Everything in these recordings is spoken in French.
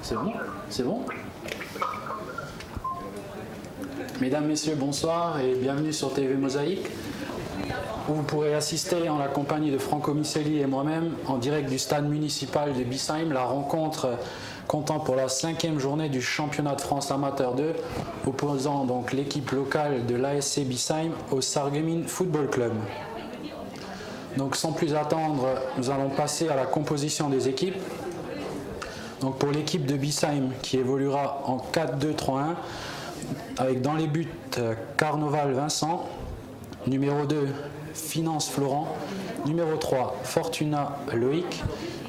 C'est bon? C'est bon? Mesdames, Messieurs, bonsoir et bienvenue sur TV Mosaïque, où vous pourrez assister en la compagnie de Franco Micelli et moi-même en direct du stade municipal de Biesheim, la rencontre comptant pour la 5e journée du championnat de France amateur 2, opposant donc l'équipe locale de l'ASC Biesheim au Sarreguemines Football Club. Donc sans plus attendre, nous allons passer à la composition des équipes. Donc pour l'équipe de Biesheim qui évoluera en 4-2-3-1 avec dans les buts Carnoval Vincent, numéro 2 Finance Florent, numéro 3 Fortuna Loïc,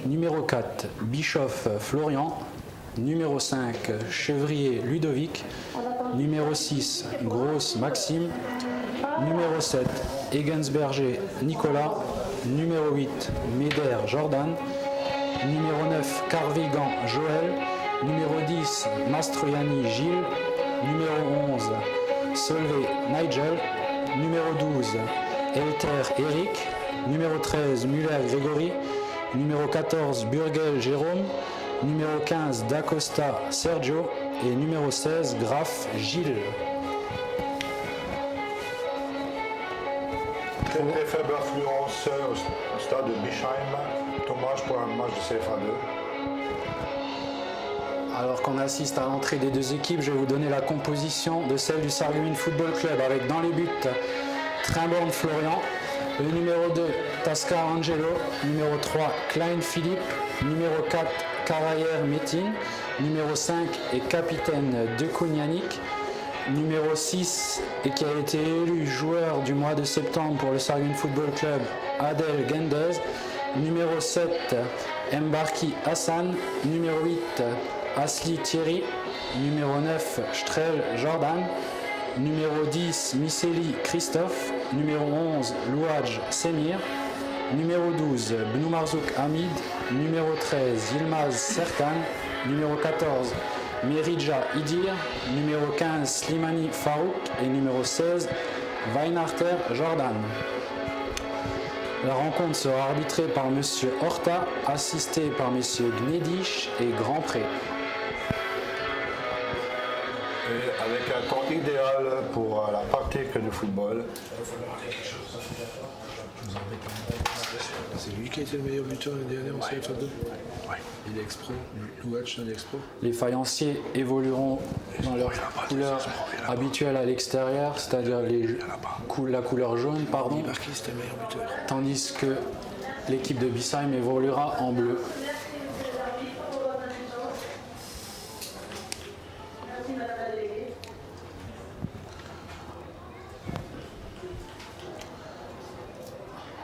numéro 4 Bischoff Florian, numéro 5 Chevrier Ludovic, numéro 6 Grosse Maxime, numéro 7 Egensberger Nicolas, numéro 8 Médère Jordan, numéro 9 Carvigan Joël, numéro 10 Mastroianni Gilles, numéro 11 Solvay Nigel, numéro 12 Elter Eric, numéro 13 Muller Grégory, numéro 14 Burgel Jérôme, numéro 15 D'Acosta Sergio et numéro 16 Graff Gilles. Très très faible influence au stade de Biesheim. Dommage pour un match de CFA2. Alors qu'on assiste à l'entrée des deux équipes, je vais vous donner la composition de celle du Sarreguemines Football Club avec dans les buts Trimborn Florian, le numéro 2 Tascar Angelo, numéro 3 Klein Philippe, numéro 4 Carayer Metin, numéro 5 et capitaine Decoun Yannick, numéro 6 et qui a été élu joueur du mois de septembre pour le Sarreguemines Football Club Adel Gendez, numéro 7 Mbarki Hassan, numéro 8 Asli Thierry, numéro 9 Strel Jordan, numéro 10 Micelli Christophe, numéro 11 Louadj Semir, numéro 12 Bnoumarzouk Hamid, numéro 13 Yilmaz Serkan, numéro 14 Meridja Idir, numéro 15 Slimani Farouk et numéro 16 Weinarter Jordan. La rencontre sera arbitrée par M. Horta, assisté par M. Gnedich et Grandpré. Et avec un temps idéal pour la pratique du football. C'est lui qui a été le meilleur buteur l'année dernière en CFA2. Oui. Il est ex-pro, Louadj un ex-pro. Les faïenciers évolueront dans leur couleur habituelle à l'extérieur, c'est-à-dire la couleur jaune, pardon, C'était le meilleur buteur. tandis que l'équipe de Biesheim évoluera en bleu.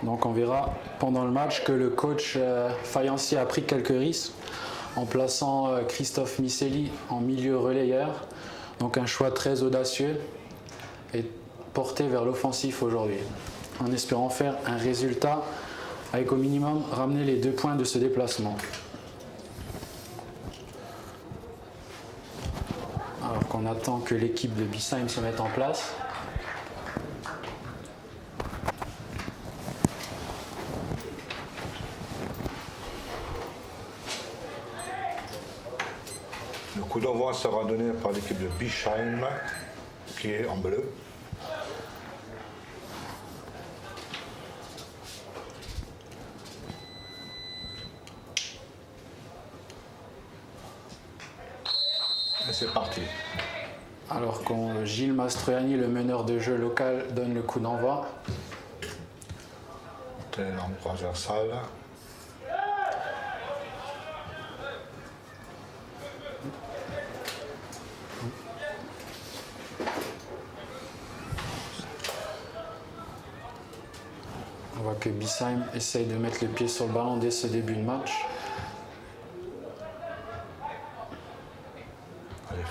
Donc on verra pendant le match que le coach faïencier a pris quelques risques en plaçant Christophe Micelli en milieu relayeur. Donc un choix très audacieux et porté vers l'offensif aujourd'hui, en espérant faire un résultat avec au minimum ramener les 2 points de ce déplacement. Alors qu'on attend que l'équipe de Biesheim se mette en place. Le coup d'envoi sera donné par l'équipe de Biesheim, qui est en bleu. Et c'est parti. Alors qu'on Gilles Mastroianni, le meneur de jeu local, donne le coup d'envoi. Tel en transversal. On voit que Biesheim essaye de mettre le pied sur le ballon dès ce début de match. Allez,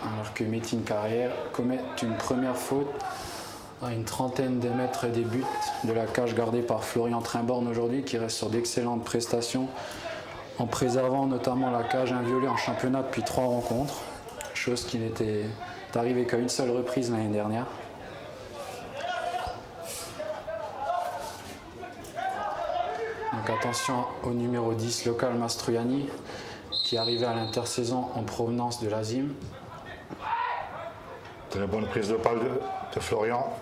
Alors que Metin Carrière commet une première faute à une trentaine de mètres des buts de la cage gardée par Florian Trimborn aujourd'hui, qui reste sur d'excellentes prestations en préservant notamment la cage inviolée en championnat depuis 3 rencontres, chose qui n'était arrivée qu'à une seule reprise l'année dernière. Donc attention au numéro 10 local Mastroianni qui arrivait à l'intersaison en provenance de l'Azim. Très bonne prise de balle de Florian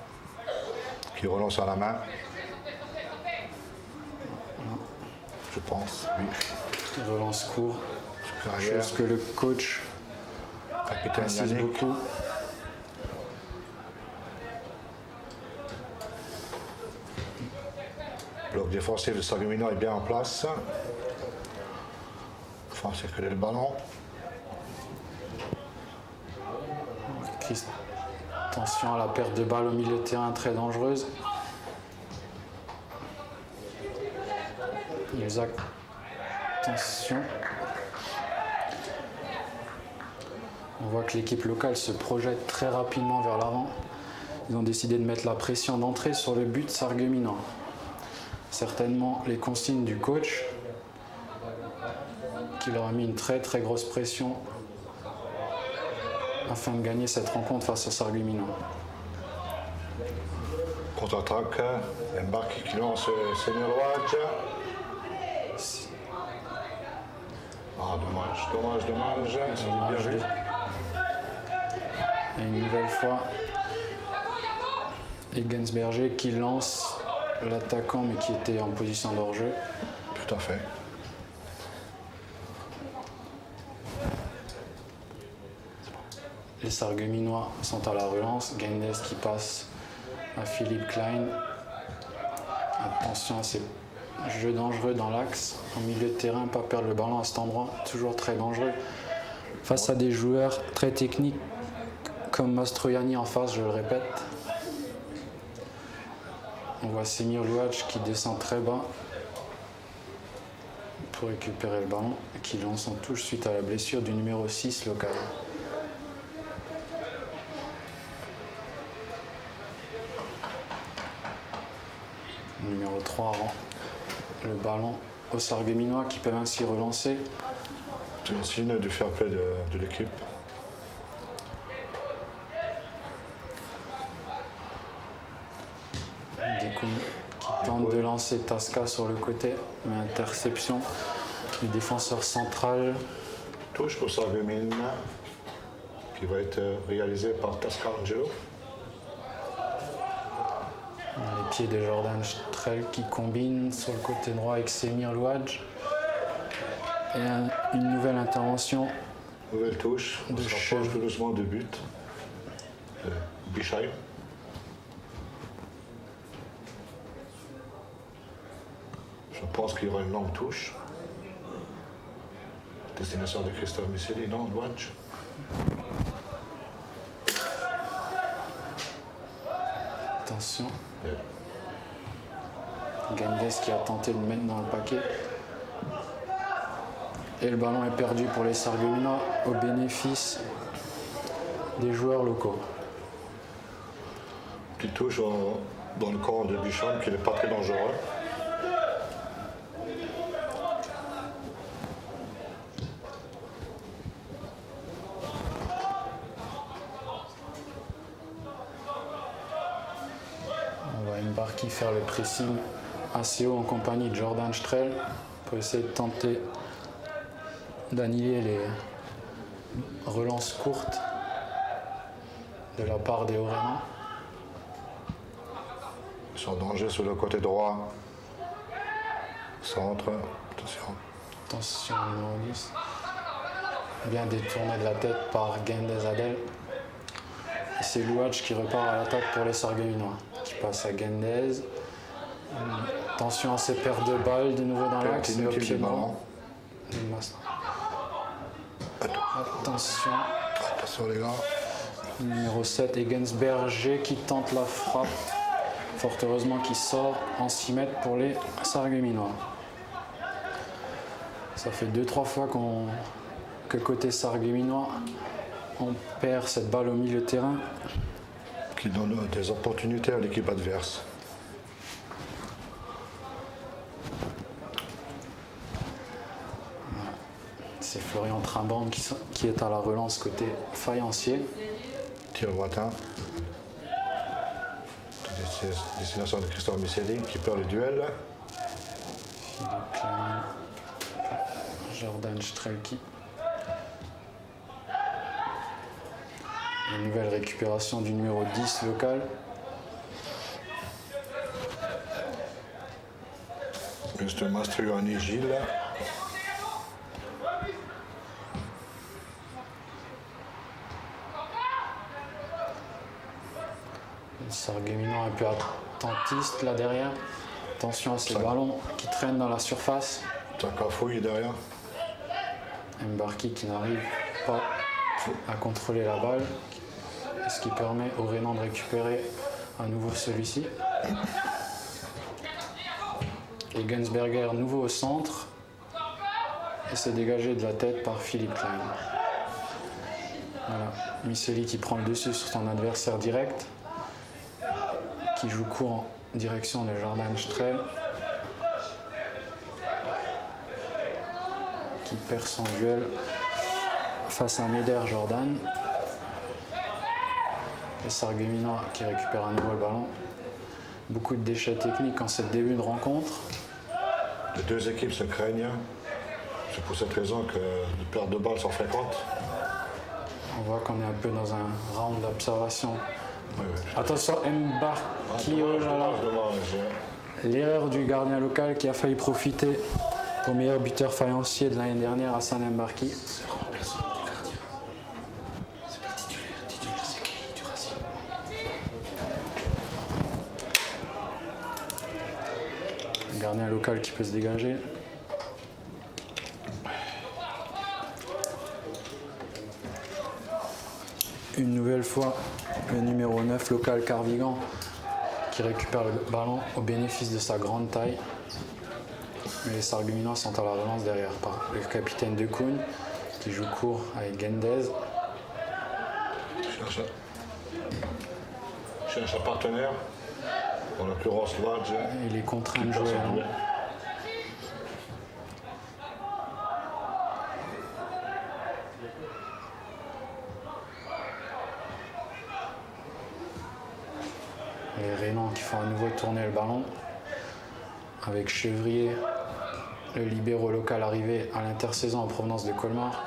qui relance à la main. Je pense, oui. Relance court, Carrière, chose que le coach capitaine insiste Yannick. beaucoup. Bloc défensif de Sargumino est bien en place. Enfin, circuler le ballon. Attention à la perte de balle au milieu de terrain, très dangereuse. Isaac, attention. On voit que l'équipe locale se projette très rapidement vers l'avant. Ils ont décidé de mettre la pression d'entrée sur le but sargueminois. Certainement les consignes du coach qui leur a mis une très très grosse pression afin de gagner cette rencontre face au Sargumino. Contre-attaque, Mbarki qui lance Senior Wadj. Ah, dommage. C'est bien vu. Et une nouvelle fois, Egensberger qui lance l'attaquant mais qui était en position de hors-jeu. Tout à fait. Les Sarguminois sont à la relance. Gendes qui passe à Philippe Klein. Attention à ces jeux dangereux dans l'axe. En milieu de terrain, pas perdre le ballon à cet endroit. Toujours très dangereux. Face à des joueurs très techniques comme Mastroianni en face, je le répète. On voit Semir Louadj qui descend très bas pour récupérer le ballon et qui lance en touche suite à la blessure du numéro 6 local. Numéro 3 rend le ballon aux Sarguminois qui peuvent ainsi relancer. C'est un signe du fair play de l'équipe. Dekoun qui tente de lancer Tasca sur le côté, mais interception du défenseur central. Touche pour Sargumino qui va être réalisé par Tasca Angelo. Les pieds de Jordan Strel qui combine sur le côté droit avec Semir Louadj. Et une nouvelle intervention Nouvelle touche. On De se rapproche Cheveux. tout doucement du but. Bichheim. Je pense qu'il y aura une longue touche. Destination de Christophe Misseli, non, Wadj. Attention. Gendes qui a tenté de mettre dans le paquet. Et le ballon est perdu pour les Sarguminois au bénéfice des joueurs locaux. Petite touche dans le camp de Bichheim qui n'est pas très dangereux. On va Mbarki faire le pressing assez haut en compagnie de Jordan Strel pour essayer de tenter d'annihiler les relances courtes de la part des Hauts-Rhénans. Ils sont en danger sur le côté droit. Centre. Attention. Attention, numéro 10. Bien détourné de la tête par Gendes Adel. Et c'est Louadj qui repart à l'attaque pour les Sarguminois, qui passe à Gendes. Attention à ces pertes de balles, de nouveau dans l'axe. Perte Et au inutile pied du droit. ballon. Attention. Attention les gars. Numéro 7, Egensberger qui tente la frappe. Fort heureusement qui sort en 6 mètres pour les Sarguminois. Ça fait 2-3 fois que côté Sarguminois, on perd cette balle au milieu de terrain. Qui donne des opportunités à l'équipe adverse. C'est Florian Trimban qui est à la relance côté faïencier. Tir lointain. Destination de Christophe Misseli qui perd le duel. Philippe Klein, Jordan Strelki. Une nouvelle récupération du numéro 10 local. Mr. Mastriani Gilles. Sarguemino un peu attentiste là derrière. Attention à ces ballons qui traînent dans la surface. Takafouille derrière. Mbarki qui n'arrive pas à contrôler la balle. Ce qui permet au Rénan de récupérer à nouveau celui-ci. Et Gunsberger nouveau au centre. Et c'est dégagé de la tête par Philippe Klein. Voilà. Miseli qui prend le dessus sur son adversaire direct. Qui joue court en direction de Jordan Strel. Qui perd son duel face à Meder Jordan. Et Sarguemino qui récupère à nouveau le ballon. Beaucoup de déchets techniques en cette début de rencontre. Les deux équipes se craignent. C'est pour cette raison que les pertes de balles sont fréquentes. On voit qu'on est un peu dans un round d'observation. Oui, oui. Attention, Mbarki, oh là là. Dommage. L'erreur du gardien local qui a failli profiter au meilleur buteur faïencier de l'année dernière, Hassan Mbarki. Un gardien local qui peut se dégager. Une nouvelle fois, le numéro 9 local Carvigan qui récupère le ballon au bénéfice de sa grande taille. Mais les Sarguminois sont à la relance derrière par le capitaine De Koon qui joue court avec Gendez. Cherche un partenaire, en l'occurrence Wadj. Il est contraint de jouer. Hein. Les Rénans qui font à nouveau tourner le ballon avec Chevrier, le libéro local arrivé à l'intersaison en provenance de Colmar,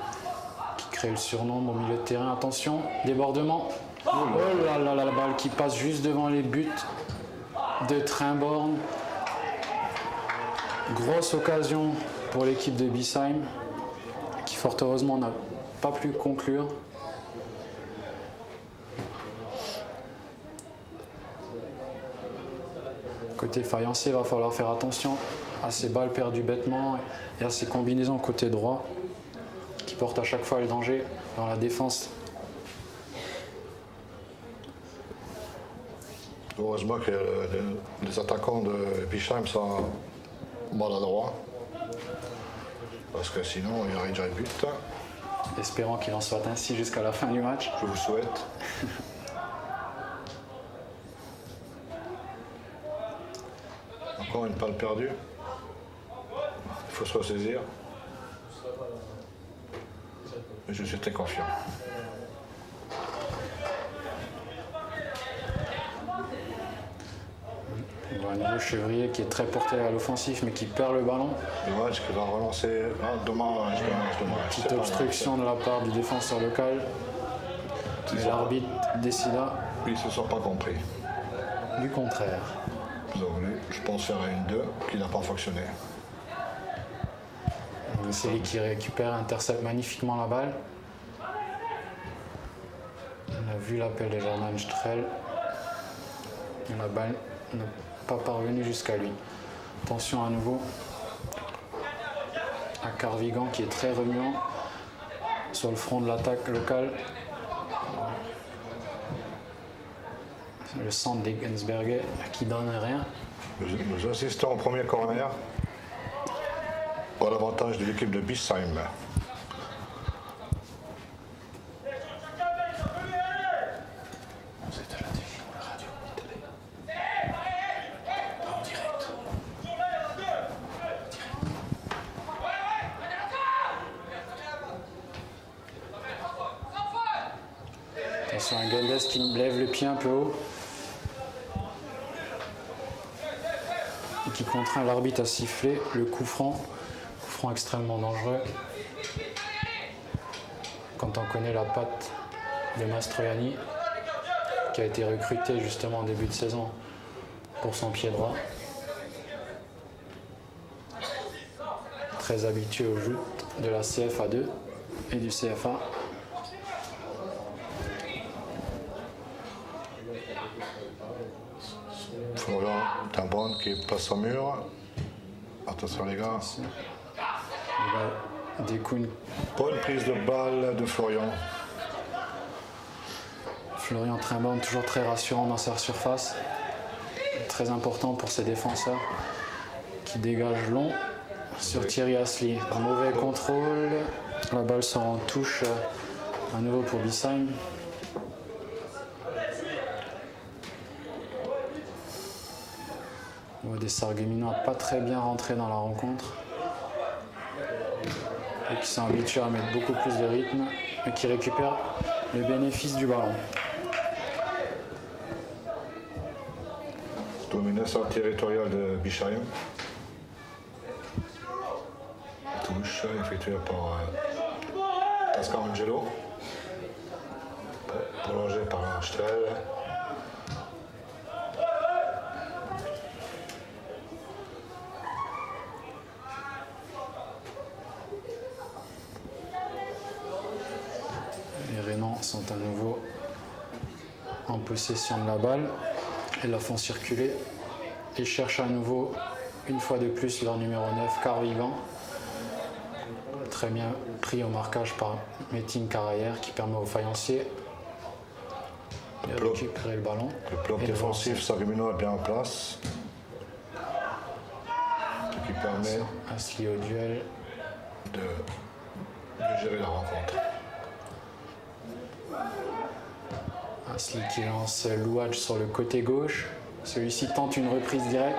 qui crée le surnombre au milieu de terrain. Attention, débordement. Oh là là, la balle qui passe juste devant les buts de Trimborn. Grosse occasion pour l'équipe de Bissheim, qui fort heureusement n'a pas pu conclure. Côté faïencier, il va falloir faire attention à ces balles perdues bêtement et à ces combinaisons côté droit qui portent à chaque fois le danger dans la défense. Heureusement que les attaquants de Bischheim sont maladroits, parce que sinon il y aurait déjà un but. Espérons qu'il en soit ainsi jusqu'à la fin du match. Je vous souhaite. Encore une balle perdue. Il faut se ressaisir. Mais je suis très confiant. On voit un nouveau Chevrier qui est très porté à l'offensif mais qui perd le ballon. Dommage qu'il va relancer. Ah, dommage. Petite obstruction de la part du défenseur local. Et l'arbitre décida Ils ne se sont pas compris. du contraire. Ils ont voulu, je pense, faire une 2 qui n'a pas fonctionné. C'est lui qui récupère, intercepte magnifiquement la balle. On a vu l'appel de Jordan Strel. Et la balle n'est pas parvenue jusqu'à lui. Attention à nouveau à Carvigan qui est très remuant sur le front de l'attaque locale. Le centre des Gunsberger qui donne rien. Nous assistons au premier corner pour l'avantage de l'équipe de Bissheim. Attention à Gendez qui lève le pied un peu haut. Et qui contraint l'arbitre à siffler le coup franc extrêmement dangereux. Quand on connaît la patte de Mastroianni, qui a été recruté justement en début de saison pour son pied droit. Très habitué aux joutes de la CFA 2 et du CFA. Florian Timbonne qui passe au mur. Attention les gars. Des coups. Bonne prise de balle de Florian. Florian Timbonne toujours très rassurant dans sa surface. Très important pour ses défenseurs qui dégagent long sur Thierry Asli. Un mauvais contrôle. La balle sort en touche à nouveau pour Bissheim. On voit des Sarregueminois pas très bien rentrés dans la rencontre et qui sont habitués à mettre beaucoup plus de rythme et qui récupèrent le bénéfice du ballon. Domination territoriale de Bissheim. Touche effectuée par Pascal Angelo. Prolongé par Strel. Les Rénans sont à nouveau en possession de la balle et la font circuler et cherchent à nouveau, une fois de plus, leur numéro 9, Carvigant. Très bien pris au marquage par Metin Karayer qui permet aux faïenciers de récupérer le ballon. Le bloc défensif Sarregueminois est bien en place. Ce qui permet Asli au duel. de gérer la rencontre. Asli qui lance Louadj sur le côté gauche. Celui-ci tente une reprise directe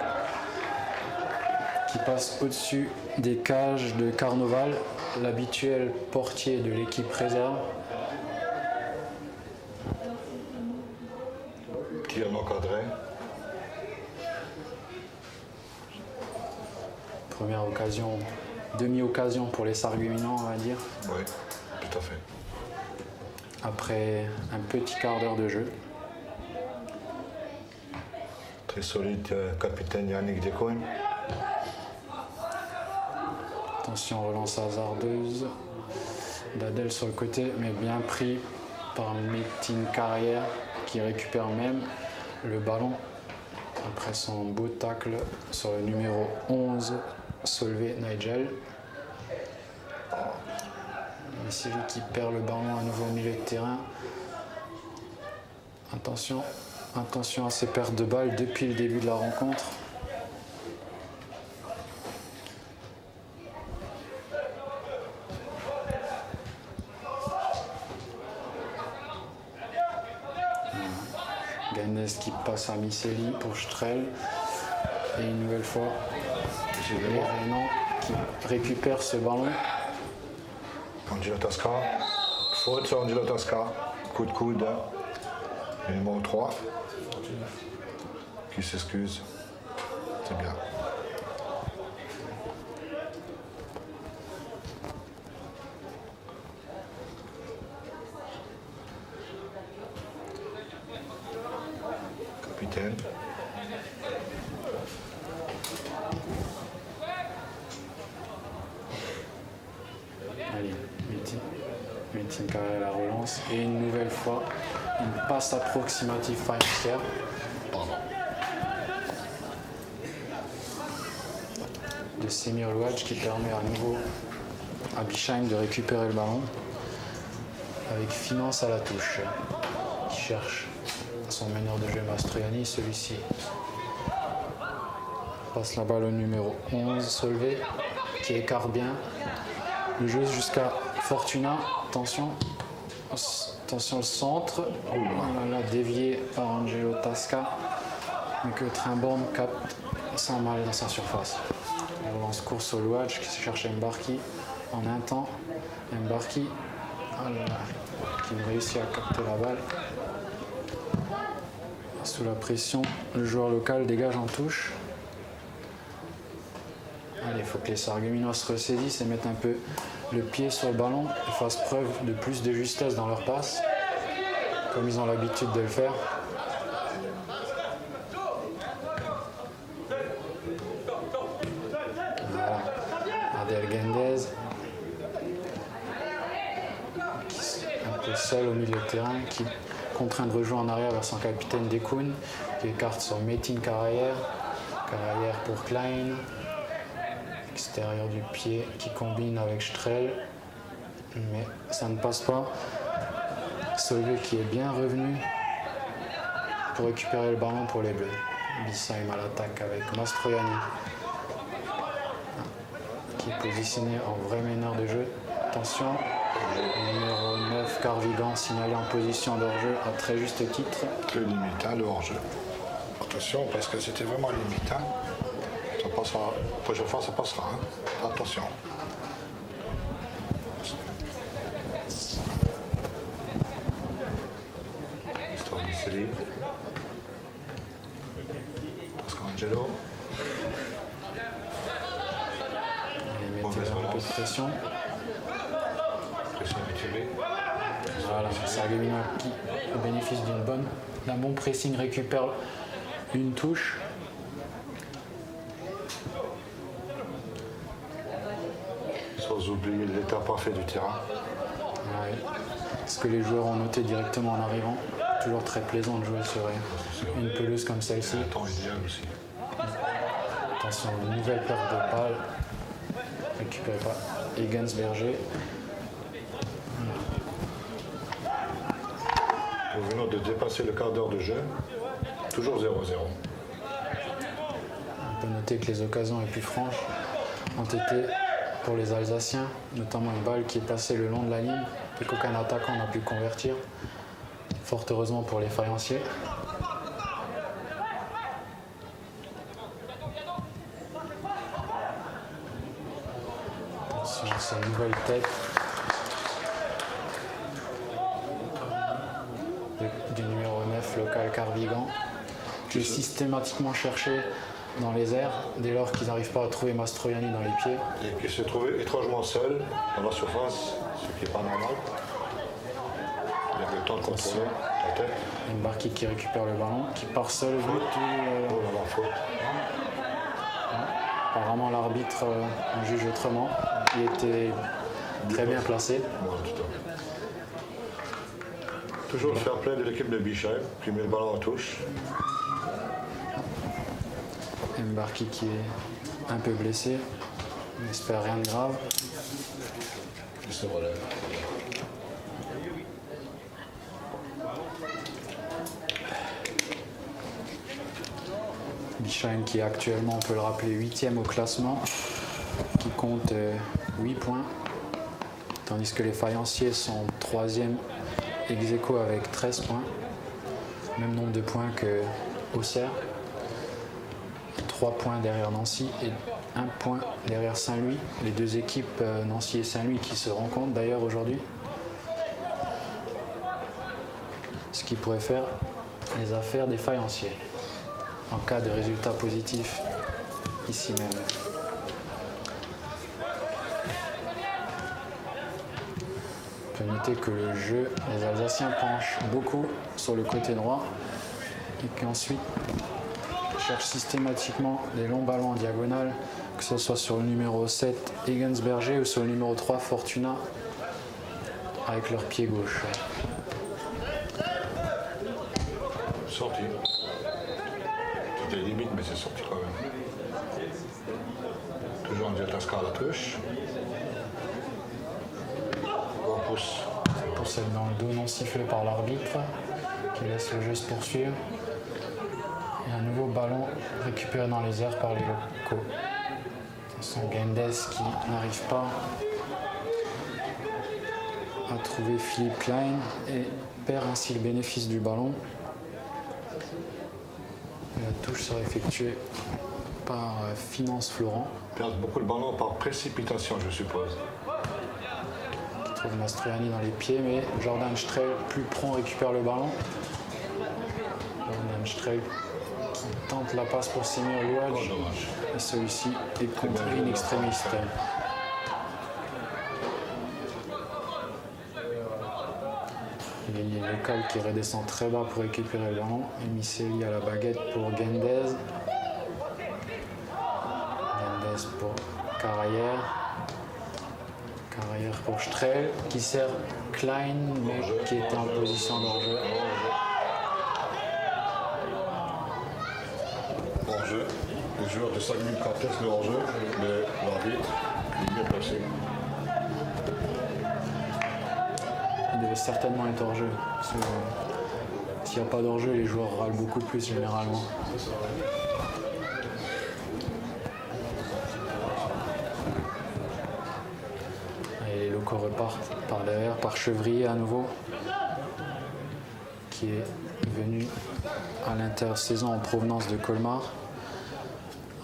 qui passe au-dessus des cages de Carnoval, l'habituel portier de l'équipe réserve. Qui est encadré. Première occasion, demi-occasion pour les Sarregueminois, on va dire, Oui, tout à fait. après un petit quart d'heure de jeu. Très solide capitaine Yannick Decoin. Attention, relance hasardeuse d'Adel sur le côté, mais bien pris par Metin Karayer qui récupère même le ballon après son beau tacle sur le numéro 11, Solvay Nigel. Et c'est lui qui perd le ballon à nouveau au milieu de terrain. Attention à ces pertes de balles depuis le début de la rencontre. Gaines qui passe à Miseli pour Strel. Et une nouvelle fois, les Rénans qui récupèrent ce ballon. Angelo Tasca. Faute sur Angelo Tasca. Coup de coude. Le numéro 3. Qui s'excuse. C'est bien. Capitaine. Allez, Metin Karayer la relance. Et une nouvelle fois, une passe approximative faïencière. De Semir Louadj qui permet à nouveau à Bissheim de récupérer le ballon avec finance à la touche. Qui cherche son meneur de jeu Mastroianni, celui-ci passe la balle au numéro 11, Solvay, qui écarte bien le jeu jusqu'à Fortuna. Attention le centre. Là, dévié par Angelo Tasca, mais que Trimborn capte sans mal dans sa surface. Il relance course au Louadj qui cherche Mbarki en un temps. Mbarki qui ne réussit à capter la balle. Sous la pression, le joueur local dégage en touche. Allez, il faut que les Sarregueminois se ressaisissent et mettent un peu le pied sur le ballon et fassent preuve de plus de justesse dans leur passe, comme ils ont l'habitude de le faire. Voilà. Adel Gendez, qui est un peu seul au milieu de terrain, qui contraint de rejouer en arrière vers son capitaine Dekoun, qui écarte sur Metin Karayer. Karayer pour Klein. Extérieur du pied qui combine avec Strel, mais ça ne passe pas. Sauvé qui est bien revenu pour récupérer le ballon pour les Bleus. Bissheim à l'attaque avec Mastroianni qui est positionné en vrai meneur de jeu. Attention, le numéro 9 Carvigan signalé en position de hors-jeu à très juste titre. Très limite, le hors-jeu. Attention, parce que c'était vraiment limite. Ça passera, la prochaine fois ça passera. Attention. Stormicelli. Pascangelo. Il mettait un peu de pression. Pression activée. Voilà, Sarregueminois qui, au bénéfice d'un bon pressing, récupère une touche. Sans oublier l'état parfait du terrain. Ouais. Ce que les joueurs ont noté directement en arrivant. Toujours très plaisant de jouer sur une pelouse comme celle-ci. Le temps idéal aussi. Attention, une nouvelle perte de balle. Récupéré par Egensberger. Nous venons de dépasser le quart d'heure de jeu. Toujours 0-0. On peut noter que les occasions les plus franches ont été pour les Alsaciens, notamment une balle qui est passée le long de la ligne et qu'aucun attaquant n'a pu convertir. Fort heureusement pour les faïenciers. Attention à sa nouvelle tête du numéro 9 local Carvigan, qui est systématiquement cherché dans les airs dès lors qu'ils n'arrivent pas à trouver Mastroianni dans les pieds. Et qui se trouvait étrangement seul dans la surface, ce qui n'est pas normal. Il a eu le temps de contrôler la tête. Mbarki qui récupère le ballon, qui part seul au but. Oh là là, faute. Apparemment l'arbitre juge autrement. Il était très bien placé. Ouais, tout à fait. Toujours le fair play de l'équipe de Bissheim, qui met le ballon en touche. Mbarki qui est un peu blessé. On n'espère rien de grave. Il se relève. Bissheim qui est actuellement, on peut le rappeler, 8e au classement, qui compte 8 points, tandis que les faïenciers sont 3e ex aequo avec 13 points, même nombre de points que Auxerre, 3 points derrière Nancy et 1 point derrière Saint-Louis, les deux équipes Nancy et Saint-Louis qui se rencontrent d'ailleurs aujourd'hui, ce qui pourrait faire les affaires des faïenciers en cas de résultat positif ici même. On peut noter que le jeu, les Alsaciens penchent beaucoup sur le côté droit et qu'ensuite cherchent systématiquement des longs ballons en diagonale, que ce soit sur le numéro 7 Egensberger ou sur le numéro 3 Fortuna avec leur pied gauche. Sorti. C'était limite, mais c'est sorti quand même. Toujours en Diatasca à la touche. Bon pouce. Poussette dans le dos non sifflé par l'arbitre qui laisse le jeu se poursuivre. Et un nouveau ballon récupéré dans les airs par les locaux. C'est Gendez qui n'arrive pas à trouver Philippe Klein et perd ainsi le bénéfice du ballon. La touche sera effectuée par Finance Florent, Perdre beaucoup le ballon par précipitation, je suppose. qui trouve Mastroianni dans les pieds, mais Jordan Strel, plus prompt, récupère le ballon. Jordan Strel qui tente la passe pour Semir Louadj. Dommage. Et celui-ci est contre in extremis. Il y a Local qui redescend très bas pour récupérer le ballon. Et Miseli à la baguette pour Gendez. Gendez pour Carayer. Carayer pour Strel qui sert Klein mais qui était en position d'enjeu. Hors-jeu. Les joueurs de 5 minutes contestent le hors-jeu, mais l'arbitre est bien placé. Il devait certainement être hors-jeu. Parce que, s'il n'y a pas d'hors-jeu, les joueurs râlent beaucoup plus généralement. Et les locaux repartent par derrière, par Chevrier à nouveau, qui est venu à l'intersaison en provenance de Colmar,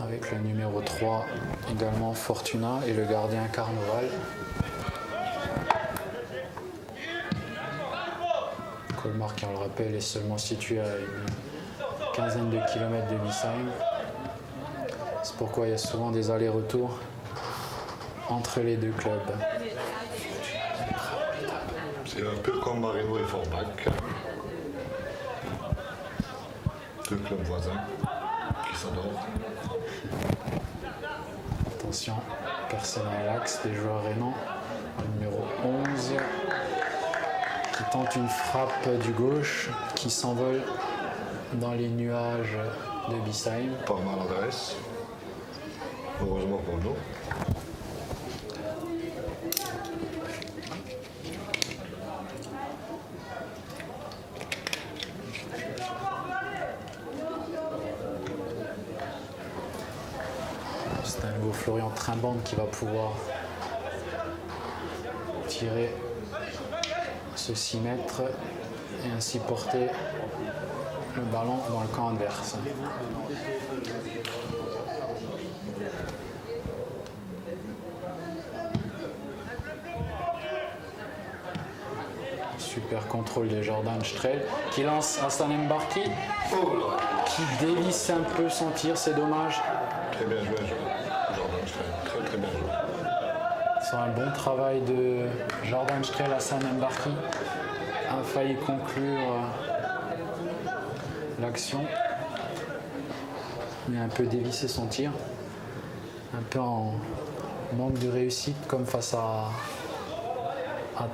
avec le numéro 3 également Fortuna et le gardien Carnoval. Colmar, qui on le rappelle, est seulement situé à une quinzaine de kilomètres de Bissheim. C'est pourquoi il y a souvent des allers-retours entre les deux clubs. C'est un peu comme Marino et Forbach. Deux clubs voisins qui s'adorent. Attention, personne à l'axe des joueurs rénans. Numéro 11 qui tente une frappe du gauche qui s'envole dans les nuages de Bissheim. Pas maladresse. Heureusement pour nous. C'est un nouveau Florian Trimbande qui va pouvoir tirer ce 6 mètres et ainsi porter le ballon dans le camp adverse. Super contrôle de Jordan Strel qui lance Hassan Mbarki qui dévisse un peu son tir, c'est dommage. Très bien joué, Jordan Strel. Très bien joué. Sur un bon travail de Jordan Strel, Hassan Mbarki a failli conclure l'action, mais a un peu dévissé son tir, un peu en manque de réussite comme face à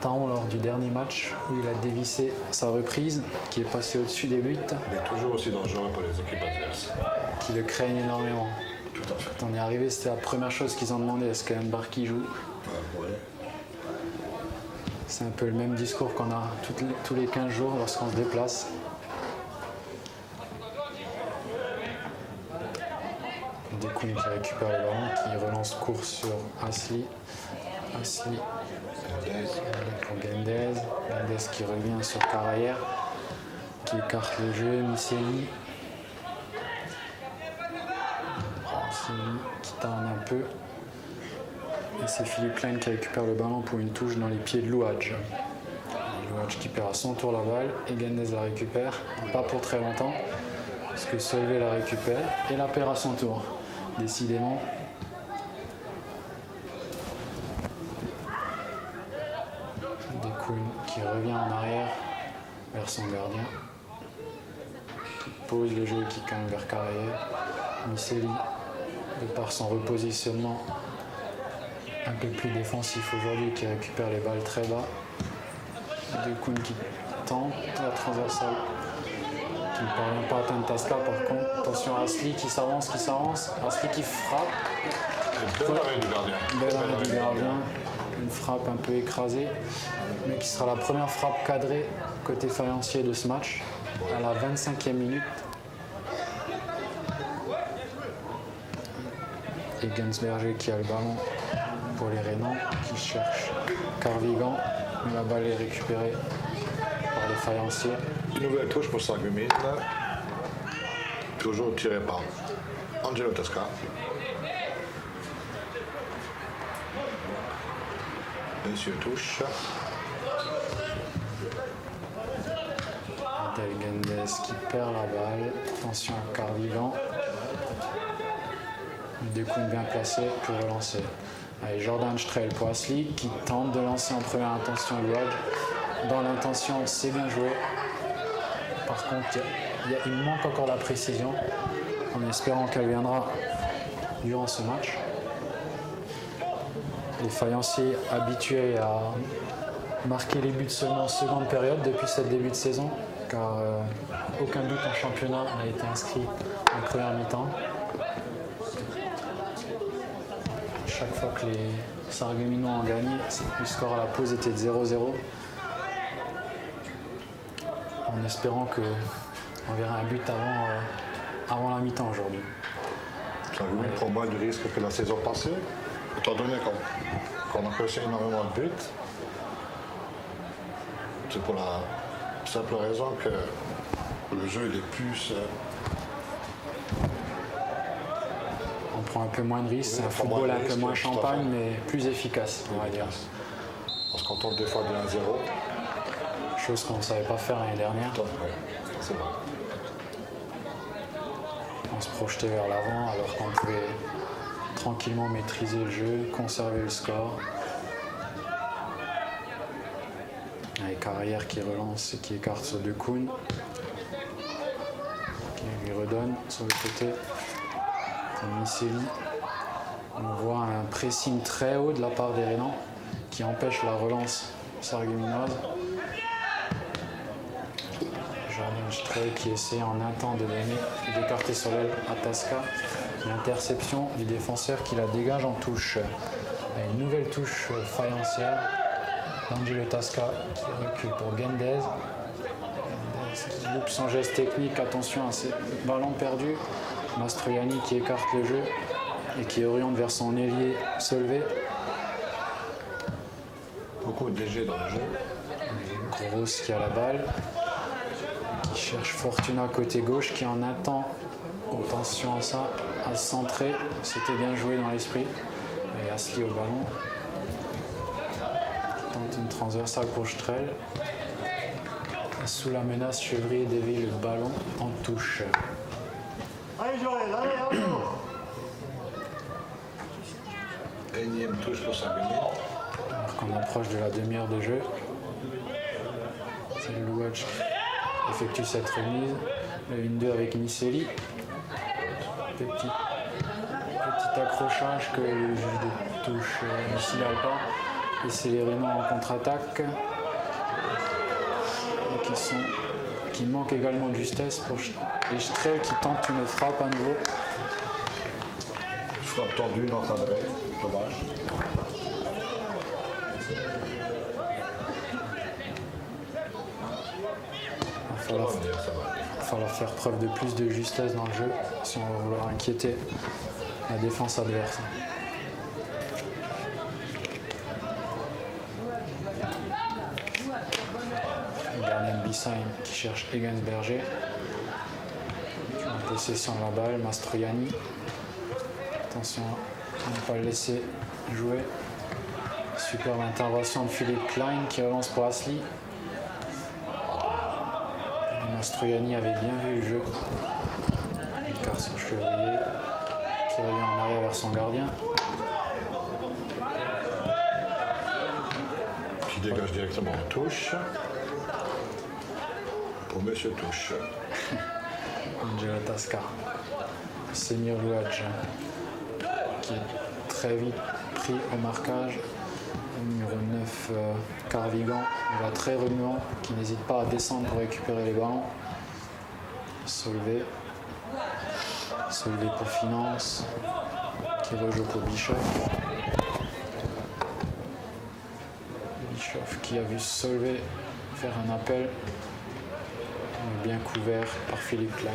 Taon lors du dernier match où il a dévissé sa reprise qui est passée au-dessus des buts, Il est toujours aussi dangereux pour les équipes adverses. qui le craignent énormément. Tout à fait. Quand on est arrivé, c'était la première chose qu'ils ont demandé, est-ce que Mbarki joue? Ouais. C'est un peu le même discours qu'on a tous les 15 jours lorsqu'on se déplace. Dekoun qui récupère le ballon, qui relance course sur Asli. Asli pour Gendez. Gendez qui revient sur Carayer, qui écarte le jeu. Miseli. Miseli qui tarde un peu. Et c'est Philippe Klein qui récupère le ballon pour une touche dans les pieds de Louadj. Louadj qui perd à son tour la balle et Gendez la récupère, pas pour très longtemps, parce que Solvay la récupère et la perd à son tour. Décidément. Dekoun qui revient en arrière vers son gardien, qui pose le jeu qui calme vers Carayer. Miseli, de par son repositionnement un peu plus défensif aujourd'hui, qui récupère les balles très bas. Dekoun qui tente la transversale, qui ne parvient pas à atteindre Tasca. Par contre, attention à Asli qui s'avance. Asli qui frappe. Bel arrêt du gardien. Bel arrêt du gardien. Une frappe un peu écrasée, mais qui sera la première frappe cadrée côté faïencier de ce match, à la 25e minute. Et Gensberger qui a le ballon pour les Rénans, qui cherche Carvigan, mais la balle est récupérée par les faïenciers. Une nouvelle touche pour Sargumine. Toujours tiré par Angelo Tasca. Monsieur touche. Del Gendez qui perd la balle. Attention à Carvigan. Le décompte bien placé pour relancer. Allez, Jordan Strel pour Asli qui tente de lancer en première intention Louage. Dans l'intention, c'est bien joué. Par contre, il manque encore la précision, en espérant qu'elle viendra durant ce match. Les faïenciers habitués à marquer les buts seulement en seconde période depuis ce début de saison, car aucun but en championnat n'a été inscrit en première mi-temps. Chaque fois que les Sarregueminois ont gagné, le score à la pause était de 0-0. En espérant qu'on verra un but avant la mi-temps aujourd'hui. Sarreguemines prend moins de risques que la saison passée, étant donné qu'on a passé énormément de buts. C'est pour la simple raison que le jeu il est plus... On prend un peu moins de risques, c'est un football un peu moins champagne, mais plus efficace, on va dire. Parce qu'on tombe des fois de 1-0. Chose qu'on ne savait pas faire l'année dernière. C'est vrai. On se projetait vers l'avant alors qu'on pouvait tranquillement maîtriser le jeu, conserver le score. Avec Carrière qui relance et qui écarte sur De Koon. Qui lui redonne sur le côté. Miceli. On voit un pressing très haut de la part des Rénans qui empêche la relance sarregueminoise. Jordan Strel qui essaie en un temps d'écarter sur l'aile à Tasca. L'interception du défenseur qui la dégage en touche. Et une nouvelle touche faïencière. Angelo Tasca qui recule pour Gendez. Qui loupe son geste technique. Attention à ces ballons perdus. Mastroianni qui écarte le jeu et qui oriente vers son ailier Solvay. Beaucoup de DG dans le jeu. Groros qui a la balle. Qui cherche Fortuna côté gauche qui en attend. Attention à ça, à centrer. C'était bien joué dans l'esprit. Et Asli au ballon. Tente une transversale pour Strel. Sous la menace, Chevrier dévie le ballon en touche. Allez Joël, allez, Énième touche pour Sarreguemines. Alors qu'on approche de la demi-heure de jeu. C'est le Louage qui effectue cette remise. Le 1-2 avec Miceli. Petit accrochage que le juge de touche ne signale pas. Et c'est les Rénans en contre-attaque. Qui manquent également de justesse pour les Strel qui tentent une frappe à nouveau. Frappe tendue dans sa vraie. Dommage. Il va falloir faire preuve de plus de justesse dans le jeu si on va vouloir inquiéter la défense adverse. Bernard Bissheim qui cherche Egensberger. En possession de la balle, Mastroianni. Attention à ne pas le laisser jouer. Superbe intervention de Philippe Klein qui relance pour Asli. Mastroianni avait bien vu le jeu. Il casse son Chevrier qui revient en arrière vers son gardien. Qui dégage directement en touche. Pour Monsieur Touche. Angelo Tasca. Seigneur Louage qui est très vite pris au marquage. Le numéro 9, Carvigan, il va très remuant, qui n'hésite pas à descendre pour récupérer les ballons. Solvay pour Finance, qui rejoue pour Bischoff. Bischoff qui a vu Solvay faire un appel, bien couvert par Philippe Klein.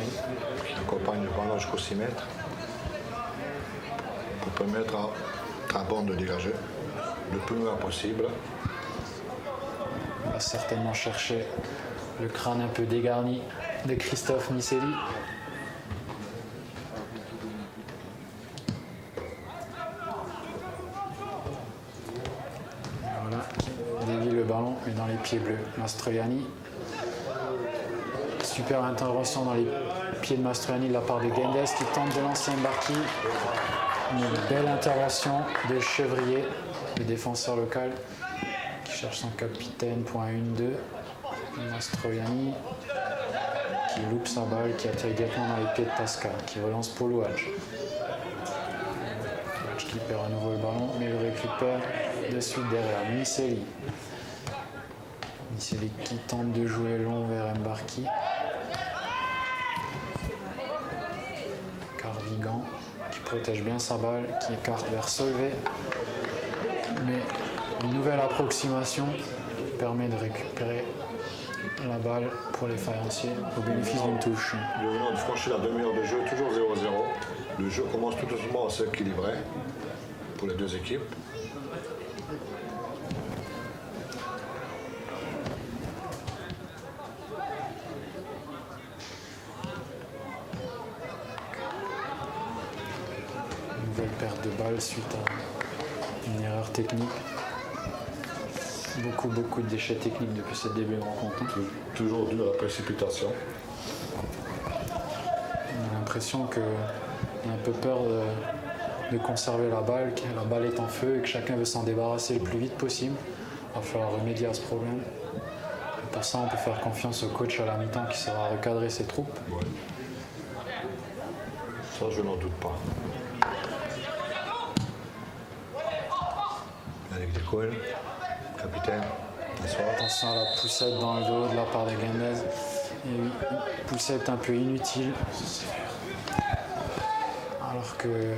Qui accompagne le ballon jusqu'au 6 mètres pour permettre à bande de dégager le plus loin possible. On va certainement chercher le crâne un peu dégarni de Christophe Miceli. Voilà, dévie le ballon mais dans les pieds bleus. Mastroianni Super intervention dans les pieds de Mastroianni de la part de Gendes qui tente de lancer Mbarki. Une belle intervention de Chevrier, le défenseur local, qui cherche son capitaine pour un 1-2. Mastroianni qui loupe sa balle, qui atterrit directement dans les pieds de Tasca, qui relance pour Louadj. Louadj qui perd à nouveau le ballon, mais le récupère de suite derrière. Miseli. Miseli qui tente de jouer long vers Mbarki. Carvigan qui protège bien sa balle, qui écarte vers Solvay. Mais une nouvelle approximation permet de récupérer la balle pour les faïenciers au bénéfice d'une touche. Nous venons de franchir la demi-heure de jeu, toujours 0-0. Le jeu commence tout doucement à s'équilibrer pour les deux équipes. Nouvelle perte de balle suite à une erreur technique. Beaucoup de déchets techniques depuis ce début de rencontre. Toujours dû à la précipitation. On a l'impression qu'on a un peu peur de conserver la balle, que la balle est en feu et que chacun veut s'en débarrasser le plus vite possible. Il va falloir remédier à ce problème. Et pour ça, on peut faire confiance au coach à la mi-temps qui saura recadrer ses troupes. Ouais. Ça, je n'en doute pas. Avec des Cohen, capitaine, bonsoir. Attention à la poussette dans le dos de la part de Gendes. Et oui, une poussette un peu inutile. Alors que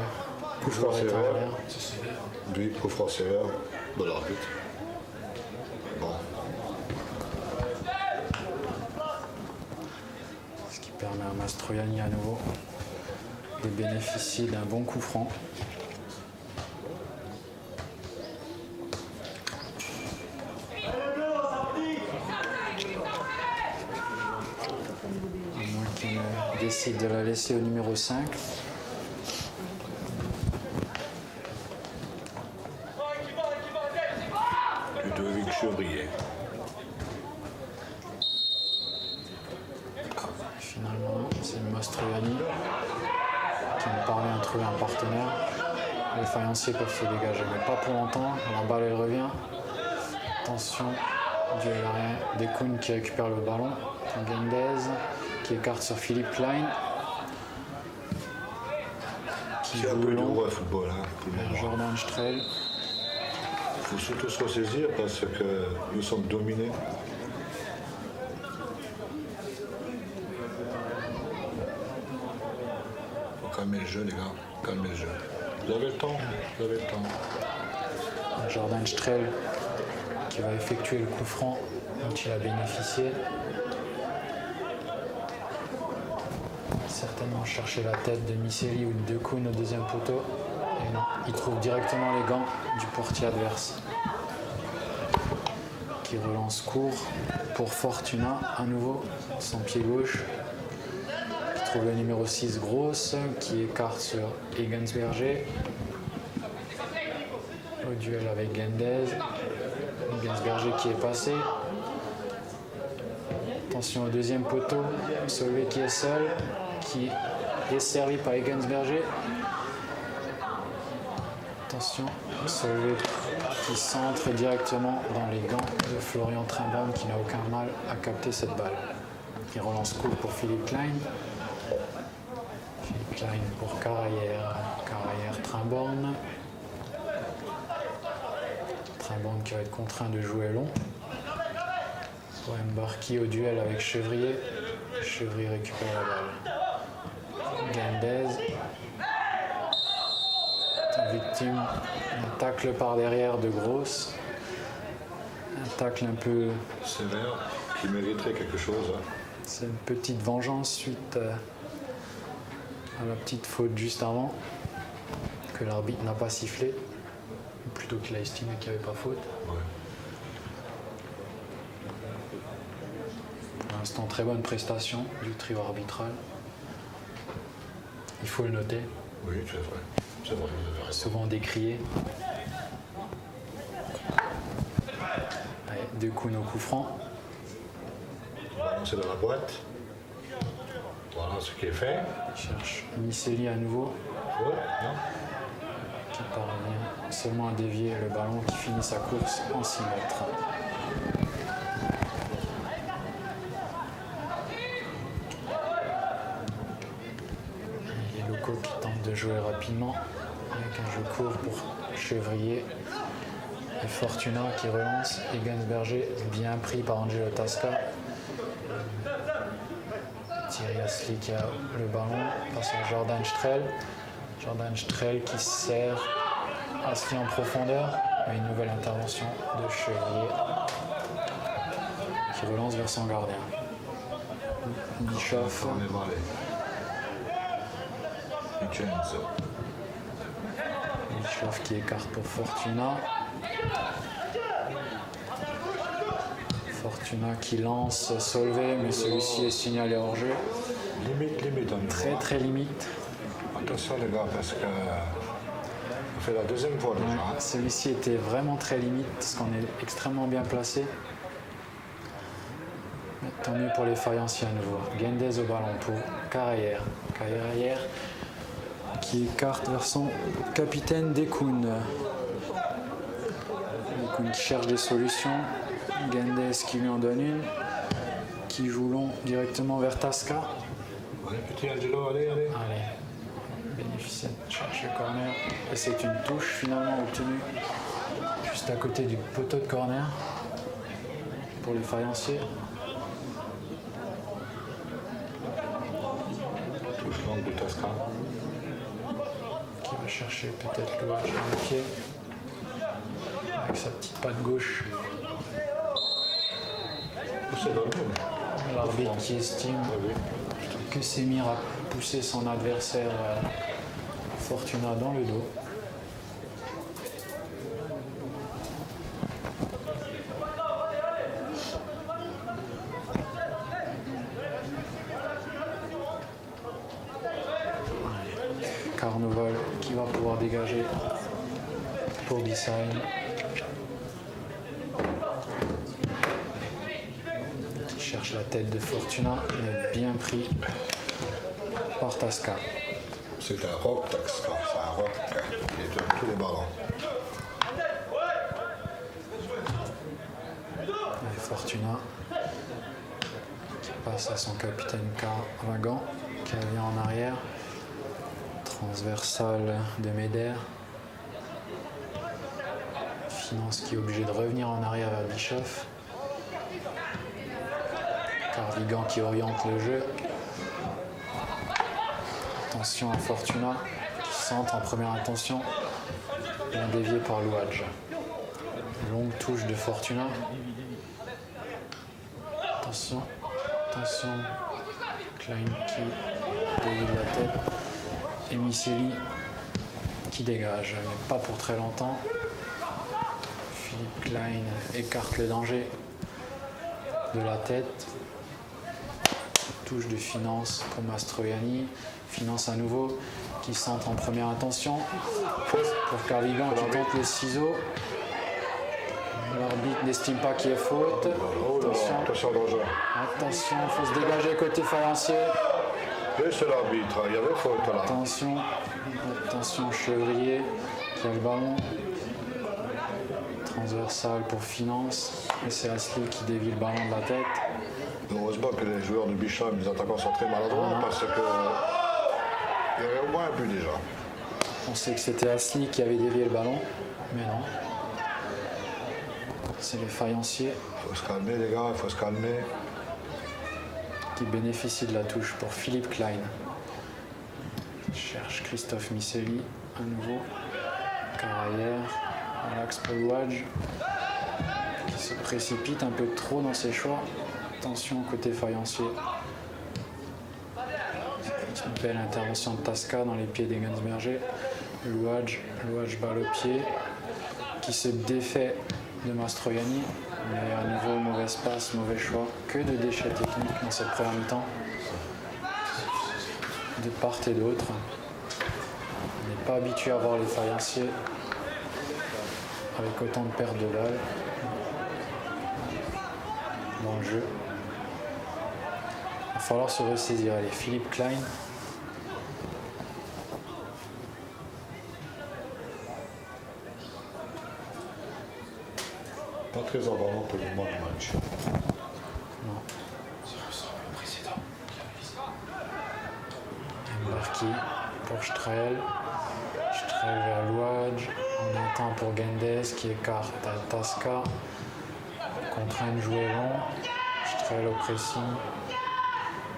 Coup le franc joueur est en sévère. l'air. Lui, coup franc sévère de l'arbitre. Bon. Ce qui permet à Mastroianni à nouveau de bénéficier d'un bon coup franc. À moins qu'il ne décide de la laisser au numéro 5. Ludovic Chevrier. Finalement, c'est Mastroianni qui me parvient à trouver un partenaire. Les faïenciers peuvent se dégager, mais pas pour longtemps. La balle, elle revient. Attention, duel aérien. Dekoun qui récupère le ballon. Gendes qui écarte sur Philippe Klein. Qui C'est un joue peu du long. roi football, hein, pour le moment. Jordan Strel. Il faut surtout se ressaisir parce que nous sommes dominés. Faut calmer le jeu, les gars. Calmer le jeu. Vous avez le temps. Vous avez le temps. Jordan Strel qui va effectuer le coup franc dont il a bénéficié. Certainement chercher la tête de Miseli ou de Dekoun au deuxième poteau. Et non, il trouve directement les gants du portier adverse. Qui relance court pour Fortuna à nouveau, son pied gauche. Qui trouve le numéro 6 Grosse, qui écarte sur Egensberger. Au duel avec Gendes. Egensberger qui est passé. Attention au deuxième poteau, Solvay qui est seul, qui est servi par Egensberger. Attention, Solvay qui centre directement dans les gants de Florian Trimborn qui n'a aucun mal à capter cette balle. Il relance court pour Philippe Klein. Philippe Klein pour Carayer, Trimborn. Trimborn qui va être contraint de jouer long. Pour Mbarki au duel avec Chevrier. Chevrier récupère la balle. Gendes. Victime d'un tacle par derrière de Grosse. Un tacle un peu... Sévère, qui mériterait quelque chose. Hein. C'est une petite vengeance suite à la petite faute juste avant que l'arbitre n'a pas sifflé. Ou plutôt qu'il a estimé qu'il n'y avait pas faute. Ouais. Pour l'instant, très bonne prestation du trio arbitral. Il faut le noter. Oui, c'est vrai. C'est vrai, vous avez raison. Souvent décrié. Allez, deux coups, nos coups francs. On va lancer dans la boîte. ce qui est fait. Il cherche Miseli à nouveau, Ouais, non. qui parvient seulement à dévier le ballon, qui finit sa course en 6 mètres. Et Loco qui tente de jouer rapidement avec un jeu court pour Chevrier. Et Fortuna qui relance. Et Gansberger bien pris par Angelo Tasca. Thierry Asli qui a le ballon. Passe à Jordan Strel. Jordan Strel qui sert Asli en profondeur. Et une nouvelle intervention de Chevrier qui relance vers son gardien. Bischoff. On est balai. Vincenzo. Bischoff qui écarte pour Fortuna. Fortuna qui lance Solvay, mais celui-ci est signalé hors jeu. Limite, on y va. Très limite. Attention les gars, parce que on fait la deuxième fois déjà. Ouais, celui-ci était vraiment très limite parce qu'on est extrêmement bien placé. Mais tant mieux pour les faïenciers à nouveau. Gendez au ballon pour Carrière. Carrière qui écarte vers son capitaine Dekoun. Dekoun qui cherche des solutions. Gendez qui lui en donne une. Qui joue long directement vers Tasca. Allez, petit Angelo, allez. Allez, bénéficiaire cherche le corner et c'est une touche finalement obtenue juste à côté du poteau de corner pour les faïenciers. Touche longue de Tasca. Qui va chercher peut-être le match dans le pied avec sa petite patte gauche. C'est dans le mur. L'arbitre qui estime que Semir a poussé son adversaire Fortuna dans le dos. Carnoval qui va pouvoir dégager pour Bissaïn. Qui cherche la tête de Fortuna, mais bien pris par Tasca. C'est un rock, Tasca. C'est un rock. Il est dans tous les ballons. Et Fortuna qui passe à son capitaine Carvagan qui revient en arrière. Transversale de Meder. Finance qui est obligé de revenir en arrière vers Bischoff. Carvigan qui oriente le jeu. Attention à Fortuna qui centre en première intention. Bien dévié par Louadj. Longue touche de Fortuna. Attention. Klein qui dévie de la tête. Et Miseli qui dégage, mais pas pour très longtemps. Philippe Klein écarte le danger de la tête. Touche de Finance pour Mastroianni. Finance à nouveau qui centre en première intention. Pour Carvigan qui tente le ciseau. L'arbitre n'estime pas qu'il y ait faute. Attention danger. Attention, il faut se dégager côté faïencier. Et c'est l'arbitre, il y avait faute là. Attention Chevrier qui a le ballon. Transversal pour Finance. Et c'est Asli qui dévie le ballon de la tête. Heureusement que les joueurs de Bicham, les attaquants sont très maladroits parce que il y avait au moins un but déjà. On sait que c'était Asli qui avait dévié le ballon, mais non. C'est les faïenciers Il faut se calmer les gars, il faut se calmer. qui bénéficient de la touche pour Philippe Klein. Cherche Christophe Miseli à nouveau. Carrière, à l'axe pour Louadj qui se précipite un peu trop dans ses choix. Attention côté faïencier. Une belle intervention de Tasca dans les pieds des Gansberger. Louadj balle au pied qui se défait de Mastroianni. Mais à nouveau, mauvaise passe, mauvais choix. Que de déchets techniques dans cette première mi-temps. De part et d'autre. On n'est pas habitué à voir les faïenciers avec autant de pertes de balles dans le jeu. va falloir se ressaisir. Allez, Philippe Klein. Pas très emballant pour le moment du match. Non. Embarki pour Strel. Strel vers Louadj. On attend pour Gendes qui écarte à Tasca. Contraint de jouer long. Strel au pressing.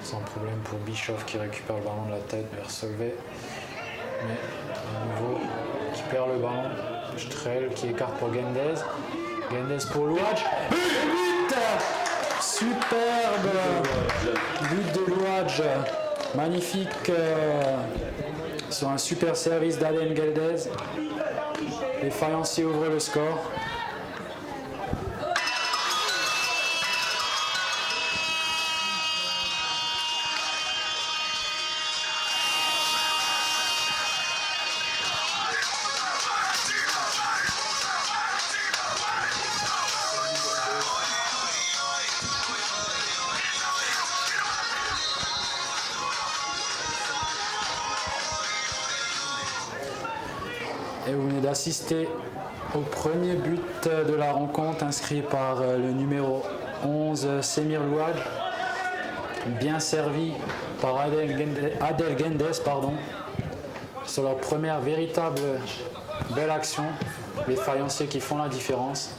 Sans problème pour Bischoff qui récupère le ballon de la tête vers Solvay. Mais à nouveau qui perd le ballon. Strel qui écarte pour Gendes. Gendes pour Louadj. But! Superbe! But de Louadj. Magnifique sur un super service d'Aden Geldez. Les faïenciers ouvrent le score. Et vous venez d'assister au premier but de la rencontre inscrit par le numéro 11 Semir Louadj, bien servi par Adel Gendes, sur leur première véritable belle action. Les faïenciers qui font la différence.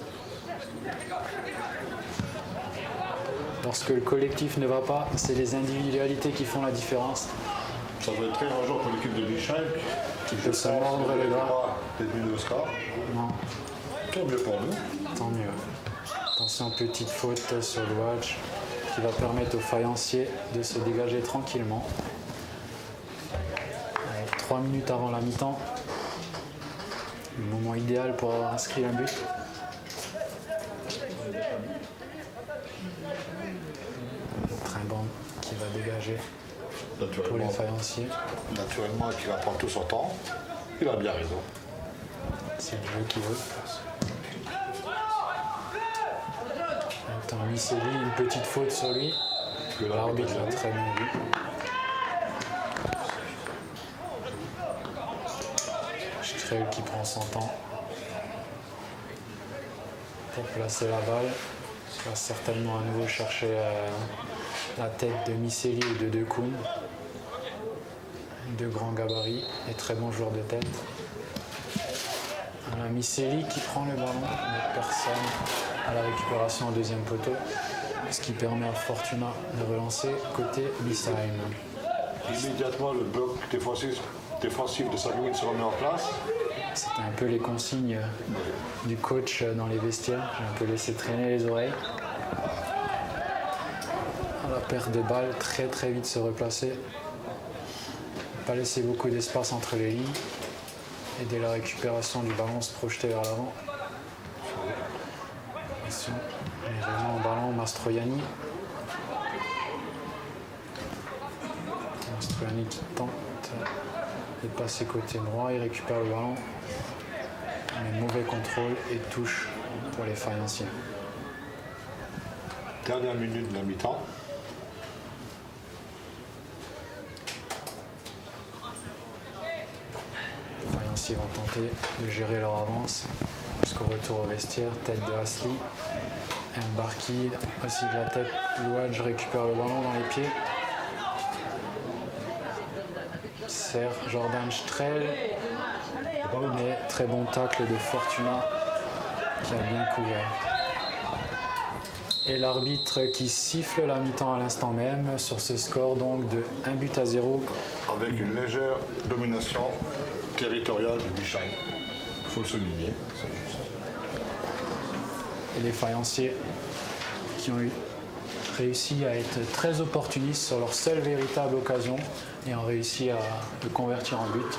Lorsque le collectif ne va pas, c'est les individualités qui font la différence. Ça va être très rageant pour l'équipe de Bischheim. Qui peut se mordre les bras. Peut-être mieux de score. Non, Tant mieux pour nous. tant mieux. Attention, petite faute sur Louadj qui va permettre aux faïenciers de se dégager tranquillement. Allez, 3 minutes avant la mi-temps. Le moment idéal pour avoir inscrit un but. Trimban qui va dégager pour les faïenciers. Naturellement, qui va prendre tout son temps. Il a bien raison. C'est le jeu qui veut. Attends, Misseli, une petite faute sur lui. L'arbitre l'a très bien vu. Strel qui prend son temps pour placer la balle. Il va certainement à nouveau chercher la tête de Misseli ou de Dekoun. Deux grands gabarits et très bons joueurs de tête. On a Misseli qui prend le ballon, mais personne à la récupération au deuxième poteau, ce qui permet à Fortuna de relancer côté Bissheim. Immédiatement, le bloc défensif de Saint-Louis se remet en place. C'était un peu les consignes du coach dans les vestiaires. J'ai un peu laissé traîner les oreilles. À la perte de balle, très vite se replacer. Pas laisser beaucoup d'espace entre les lignes. Et dès la récupération du ballon, se projeter vers l'avant. Attention, il est vraiment en ballon, Mastroianni. Mastroianni qui tente de passer côté droit, il récupère le ballon. Mais mauvais contrôle et touche pour les faïenciers. Dernière minute de la mi-temps. Les faïenciers vont tenter de gérer leur avance jusqu'au retour au vestiaire. Tête de Asli. Mbarki aussi de la tête. Louadj récupère le ballon dans les pieds. Serre Jordan Strel. Mais très bon tacle de Fortuna qui a bien couvert. Et l'arbitre qui siffle la mi-temps à l'instant même sur ce score donc de 1-0. Avec une légère domination territoriale de Bischheim. Il faut le souligner. Et les faïenciers qui ont réussi à être très opportunistes sur leur seule véritable occasion et ont réussi à le convertir en but.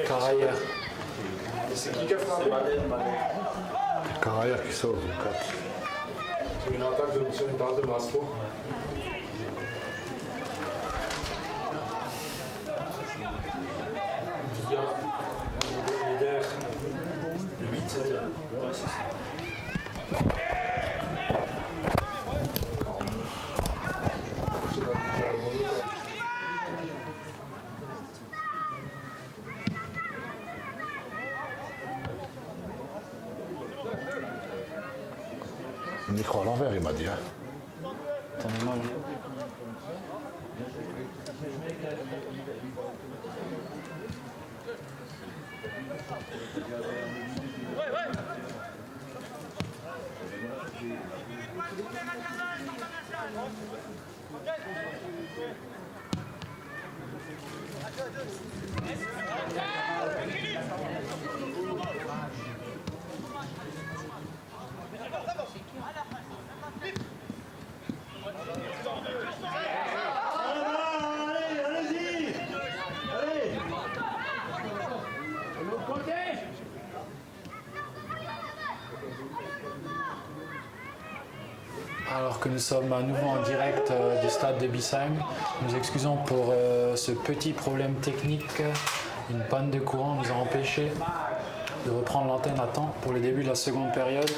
Carrière. C'est qui a frappé? Carrière qui sauve. C'est une attaque sur une passe de Mastro. Via leader. 8-7. Le micro à l'envers, il m'a dit. Hein. T'en es mal. Allez, allez-y. Allez. De l'autre côté. Alors que nous sommes à nouveau en direct du stade de Bissheim, nous excusons pour ce petit problème technique. Une panne de courant nous a empêché de reprendre l'antenne à temps pour le début de la seconde période.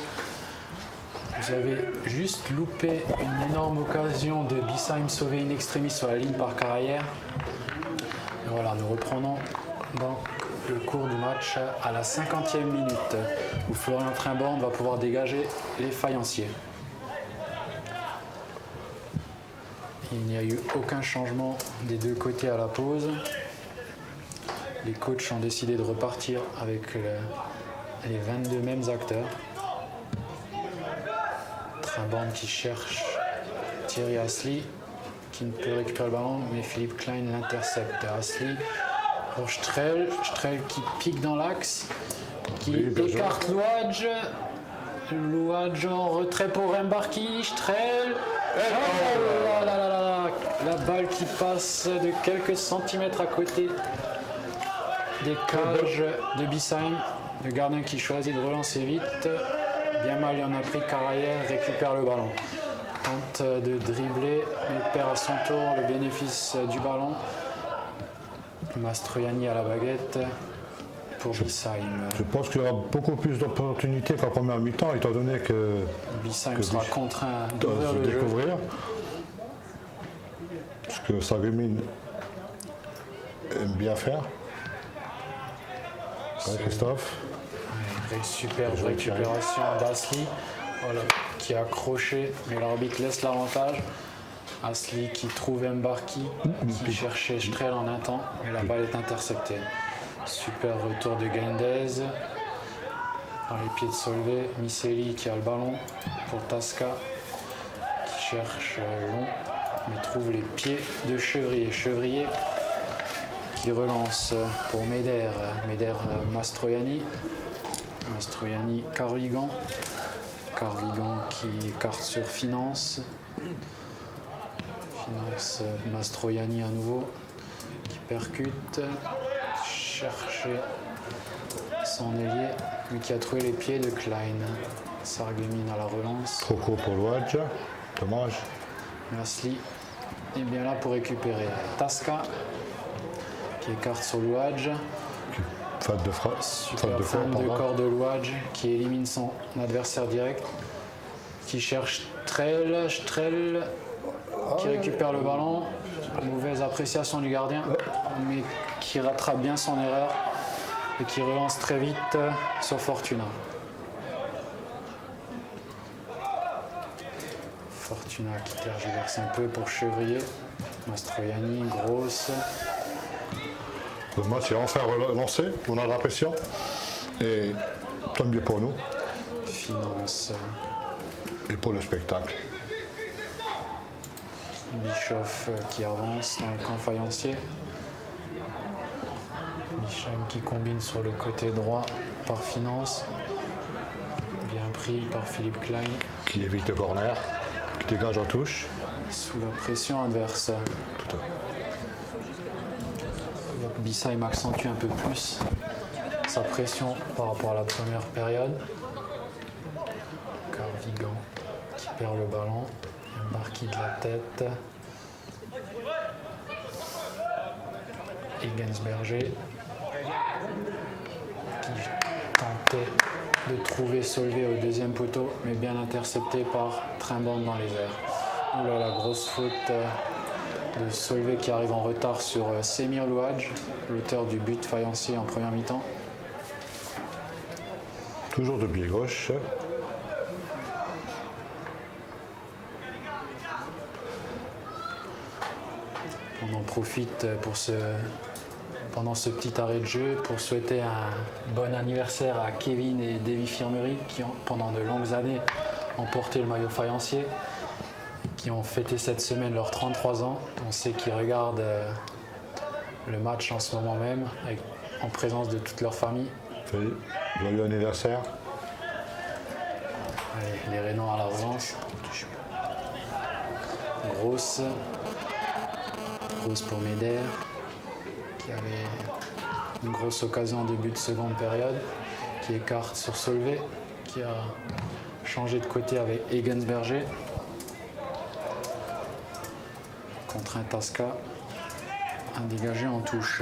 Vous avez juste loupé une énorme occasion de Bissheim sauver in extremis sur la ligne par Carrière. Et voilà, nous reprenons donc le cours du match à la 50e minute où Florian Trimborn va pouvoir dégager les faïenciers. Il n'y a eu aucun changement des deux côtés à la pause. Les coachs ont décidé de repartir avec les 22 mêmes acteurs. Trimborn qui cherche Thierry Asli, qui ne peut récupérer le ballon, mais Philippe Klein l'intercepte. Asli pour Strel, Strel qui pique dans l'axe, qui écarte Louadj. Louadj en retrait pour Rembarki, Strel. Oh là là là là, la balle qui passe de quelques centimètres à côté des cages de Bissheim. Le gardien qui choisit de relancer vite. Bien mal, il en a pris. Carrière récupère le ballon. Tente de dribbler, mais perd à son tour le bénéfice du ballon. Mastroianni à la baguette pour Bissheim. Je pense qu'il y aura beaucoup plus d'opportunités qu'en première mi-temps, étant donné que Bissheim sera contraint doit d'ouvrir se le jeu. découvrir. Ce que Sarreguemines aime bien faire. Ouais, Christophe. Une superbe récupération d'Asli, voilà, qui a accroché, mais l'arbitre laisse l'avantage. Asli qui trouve Mbarki, qui cherchait Strel en un temps, et la balle est interceptée. Super retour de Gendez. Par les pieds de Solvay, Miseli qui a le ballon pour Tasca, qui cherche long, mais trouve les pieds de Chevrier. Chevrier qui relance pour Meder. Meder Mastroianni. Mastroianni Carligan. Carligan qui écarte sur Finance. Finance Mastroianni à nouveau. Qui percute. Chercher son ailier. Lui qui a trouvé les pieds de Klein. Sarreguemines à la relance. Trop court pour Louadj. Dommage. Asli est bien là pour récupérer Tasca qui écarte sur Louadj. Faute de frappe. Super forme de corps de Louadj qui élimine son adversaire direct. Qui cherche Strel qui récupère le ballon. Mauvaise appréciation du gardien, mais qui rattrape bien son erreur et qui relance très vite sur Fortuna. Fortuna qui tergiverse un peu pour Chevrier. Mastroianni, grosse. Le match est enfin relancé, on a la pression. Et tant mieux pour nous Finance. et pour le spectacle. Bischoff qui avance dans le camp faïencier. Bicham qui combine sur le côté droit par Finance. Bien pris par Philippe Klein. Qui évite le corner, qui dégage en touche. Sous la pression adverse. Tout à fait. Bissheim accentue un peu plus sa pression par rapport à la première période. Carvigan qui perd le ballon. Marquis de la tête. Egensberger qui tentait de trouver Solvay au deuxième poteau, mais bien intercepté par Trimborn dans les airs. Oula, la grosse faute de Solvay qui arrive en retard sur Semir Louadj, l'auteur du but faïencier en première mi-temps. Toujours de pied gauche. On en profite pendant ce petit arrêt de jeu pour souhaiter un bon anniversaire à Kevin et Davy Firmery qui ont pendant de longues années emporté le maillot faïencier, qui ont fêté cette semaine leurs 33 ans. On sait qu'ils regardent le match en ce moment même en présence de toute leur famille. Joyeux anniversaire. Allez, les Rénans à l'avance. Grosse pour Meder qui avait une grosse occasion en début de seconde période, qui écarte sur Solvay, qui a changé de côté avec Egensberger. Contraint Tasca à dégager en touche.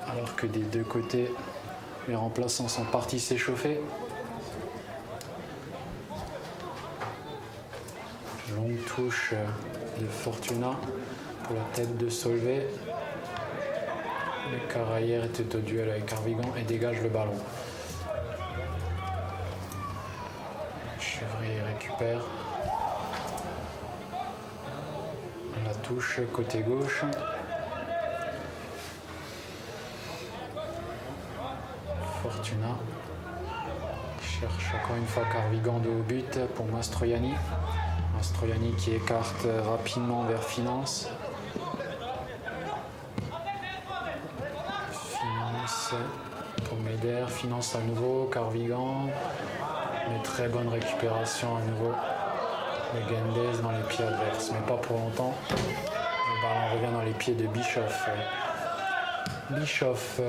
Alors que des deux côtés, les remplaçants sont partis s'échauffer. Longue touche de Fortuna pour la tête de Solvay. Le Carayer était au duel avec Carvigan et dégage le ballon. Chevrier récupère. La touche côté gauche. Fortuna cherche encore une fois Carvigan de haut but pour Mastroianni. Mastroianni qui écarte rapidement vers Finance. Finance pour Meder. Finance à nouveau. Carvigan. Mais très bonne récupération à nouveau de Gendez dans les pieds adverses. Mais pas pour longtemps. Le ballon revient dans les pieds de Bischoff. Bischoff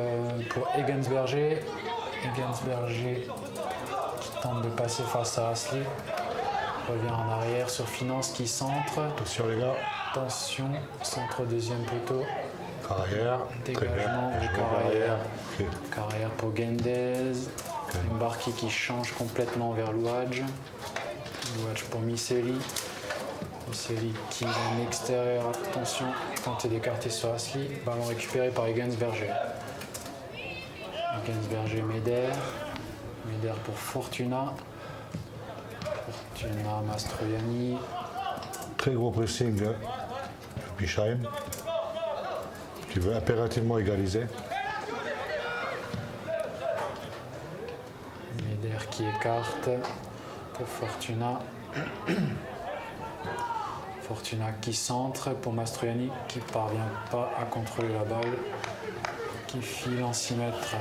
pour Egensberger. Egensberger qui tente de passer face à Asli. Revient en arrière sur Finance qui centre. Attention les gars. Attention, centre deuxième poteau. Carrière. Dégagement de Carrière. Carrière pour Gendez. Mbarki qui change complètement vers Louadj. Louadj pour Miseli. Miseli qui en extérieur. Attention, tenter d'écarter sur Asli. Ballon récupéré par Egensberger. Egensberger, Meder. Meder pour Fortuna. Fortuna, Mastroianni. Très gros pressing de Bichheim qui veut impérativement égaliser. Meder qui écarte pour Fortuna. Fortuna qui centre pour Mastroianni qui ne parvient pas à contrôler la balle. Qui file en 6 mètres.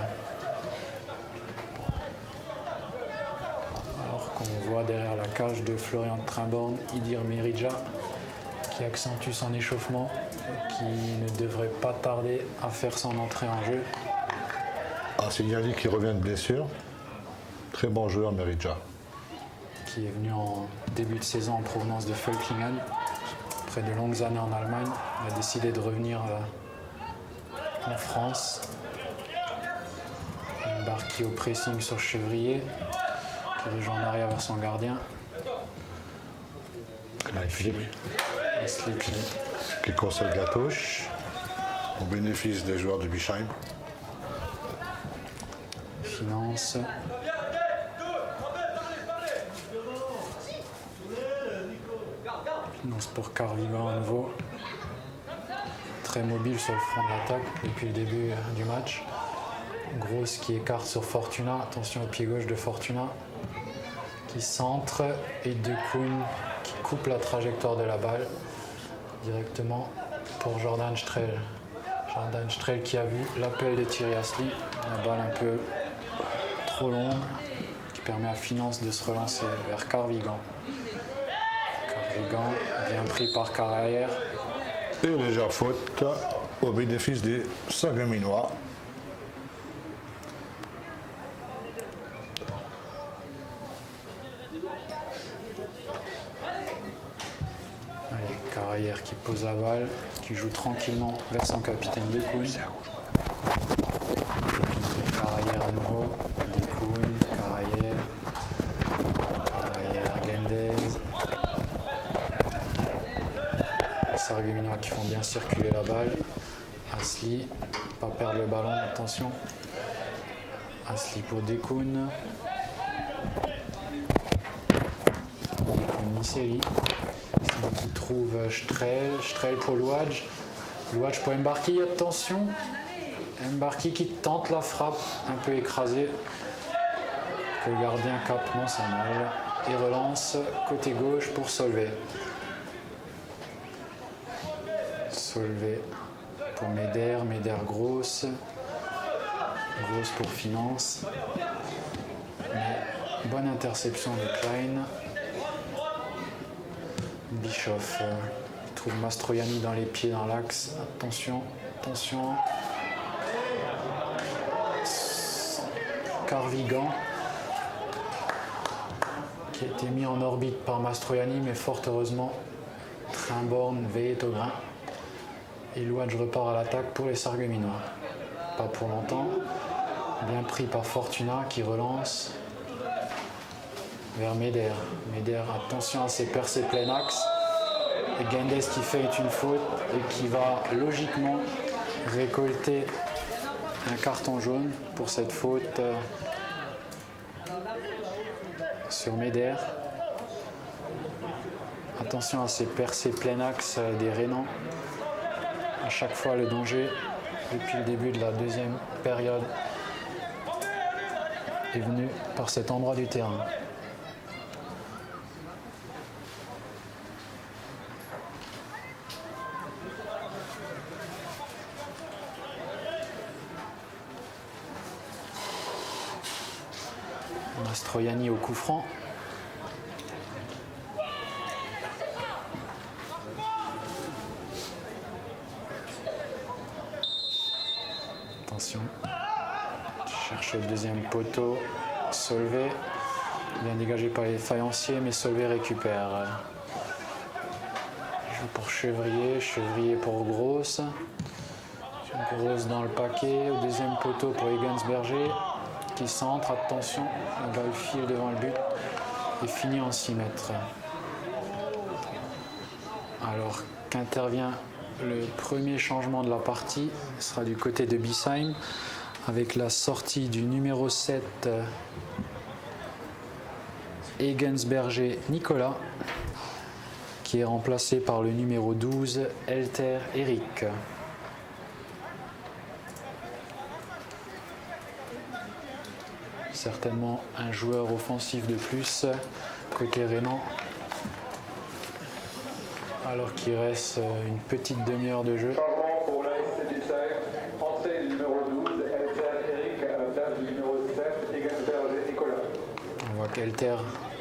Alors qu'on voit derrière la cage de Florian Trimborn, Idir Meridja qui accentue son échauffement et qui ne devrait pas tarder à faire son entrée en jeu. Ah, c'est Yali qui revient de blessure. Très bon joueur, Meridja. qui est venu en début de saison en provenance de Völklingen. Après de longues années en Allemagne, il a décidé de revenir en France. Embarqué au pressing sur Chevrier, qui rejoint en arrière vers son gardien. Leslie Qui concède la touche au bénéfice des joueurs de Bischheim. Finance. Finance pour Carvigan à nouveau. Très mobile sur le front de l'attaque depuis le début du match. Grosse qui écarte sur Fortuna. Attention au pied gauche de Fortuna. Qui centre. Et De Koen qui coupe la trajectoire de la balle. Directement pour Jordan Strel. Jordan Strel qui a vu l'appel de Thierry Asli. La balle un peu trop longue. Qui permet à Finance de se relancer vers Carvigan. Carvigan bien pris par Carrière. Et légère faute au bénéfice des Sarregueminois. Allez, Carrière qui pose la balle, qui joue tranquillement vers son capitaine De Koen. Carrière à nouveau, De Koen, Carrière, Gendez. Sarregueminois qui font bien circuler la balle. Asli, pas perdre le ballon, attention. Asli pour De Koen. Miseli qui trouve Strel pour Louadj pour Mbarki, attention. Mbarki qui tente la frappe, un peu écrasé. Que le gardien capte, non c'est mal. Et relance côté gauche pour Solvay. Solvay pour Meder grosse. Grosse pour Finance. Mais bonne interception de Klein. Bischoff trouve Mastroianni dans les pieds dans l'axe. Attention. Carvigan qui a été mis en orbite par Mastroianni, mais fort heureusement Trimborn veillait au grain. Et Louadj repart à l'attaque pour les Sarregueminois. Pas pour longtemps. Bien pris par Fortuna qui relance vers Meder. Attention à ses percées plein axe. Et Gendez qui fait une faute et qui va logiquement récolter un carton jaune pour cette faute sur Meder. Attention à ces percées plein axe des Rénans. À chaque fois le danger depuis le début de la deuxième période est venu par cet endroit du terrain. Mastroianni au coup franc. Attention. Cherche le deuxième poteau. Solvay. Bien dégagé par les faïenciers, mais Solvay récupère. Joue pour Chevrier pour Grosse. Grosse dans le paquet. Au deuxième poteau pour Egensberger. Qui centre, attention, la balle file devant le but et finit en 6 mètres. Alors qu'intervient le premier changement de la partie, ce sera du côté de Bischheim avec la sortie du numéro 7 Egensberger Nicolas qui est remplacé par le numéro 12 Elter Eric. Certainement un joueur offensif de plus côté Rénan. Alors qu'il reste une petite demi-heure de jeu. Changement pour la SC Bischheim. Entrée du numéro 12, Elter Eric à la place du numéro 7, Egensberger Nicolas. On voit qu'Elter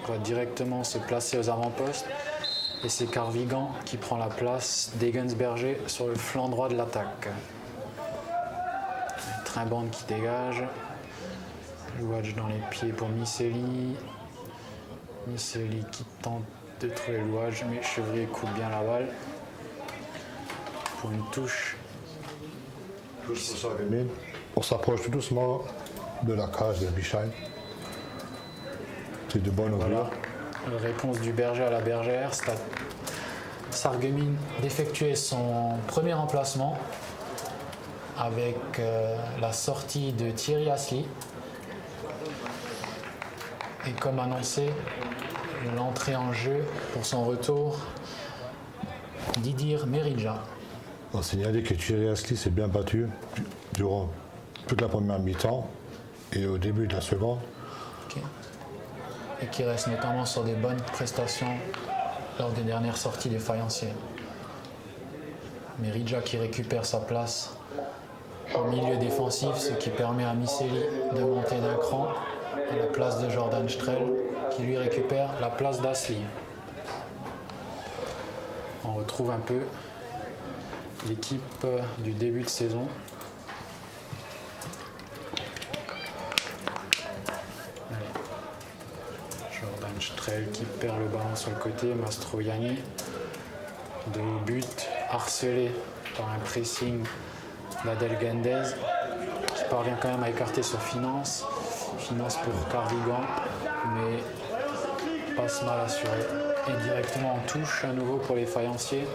va directement se placer aux avant-postes. Et c'est Carvigan qui prend la place d'Egensberger sur le flanc droit de l'attaque. Trimborn qui dégage. Louadj dans les pieds pour Miseli. Miceli qui tente de trouver le louage, mais Chevrier coupe bien la balle. Pour une touche. Touche pour Sarreguemines. On s'approche tout doucement de la cage de Bischheim. C'est de bonne augure. Voilà. Réponse du berger à la bergère. Sarreguemines d'effectuer son premier remplacement avec la sortie de Thierry Asli. Et comme annoncé, l'entrée en jeu pour son retour, Didir Meridja. On va signaler que Thierry Asli s'est bien battu durant toute la première mi-temps et au début de la seconde. Okay. Et qui reste notamment sur des bonnes prestations lors des dernières sorties des faïenciers. Meridja qui récupère sa place au milieu défensif, ce qui permet à Miceli de monter d'un cran à la place de Jordan Strel qui lui récupère la place d'Asli. On retrouve un peu l'équipe du début de saison. Jordan Strel qui perd le ballon sur le côté, Mastroianni de but, harcelé par un pressing d'Adel Gendez qui parvient quand même à écarter sur Finance pour Cardigan, mais passe mal assuré et directement en touche à nouveau pour les faïenciers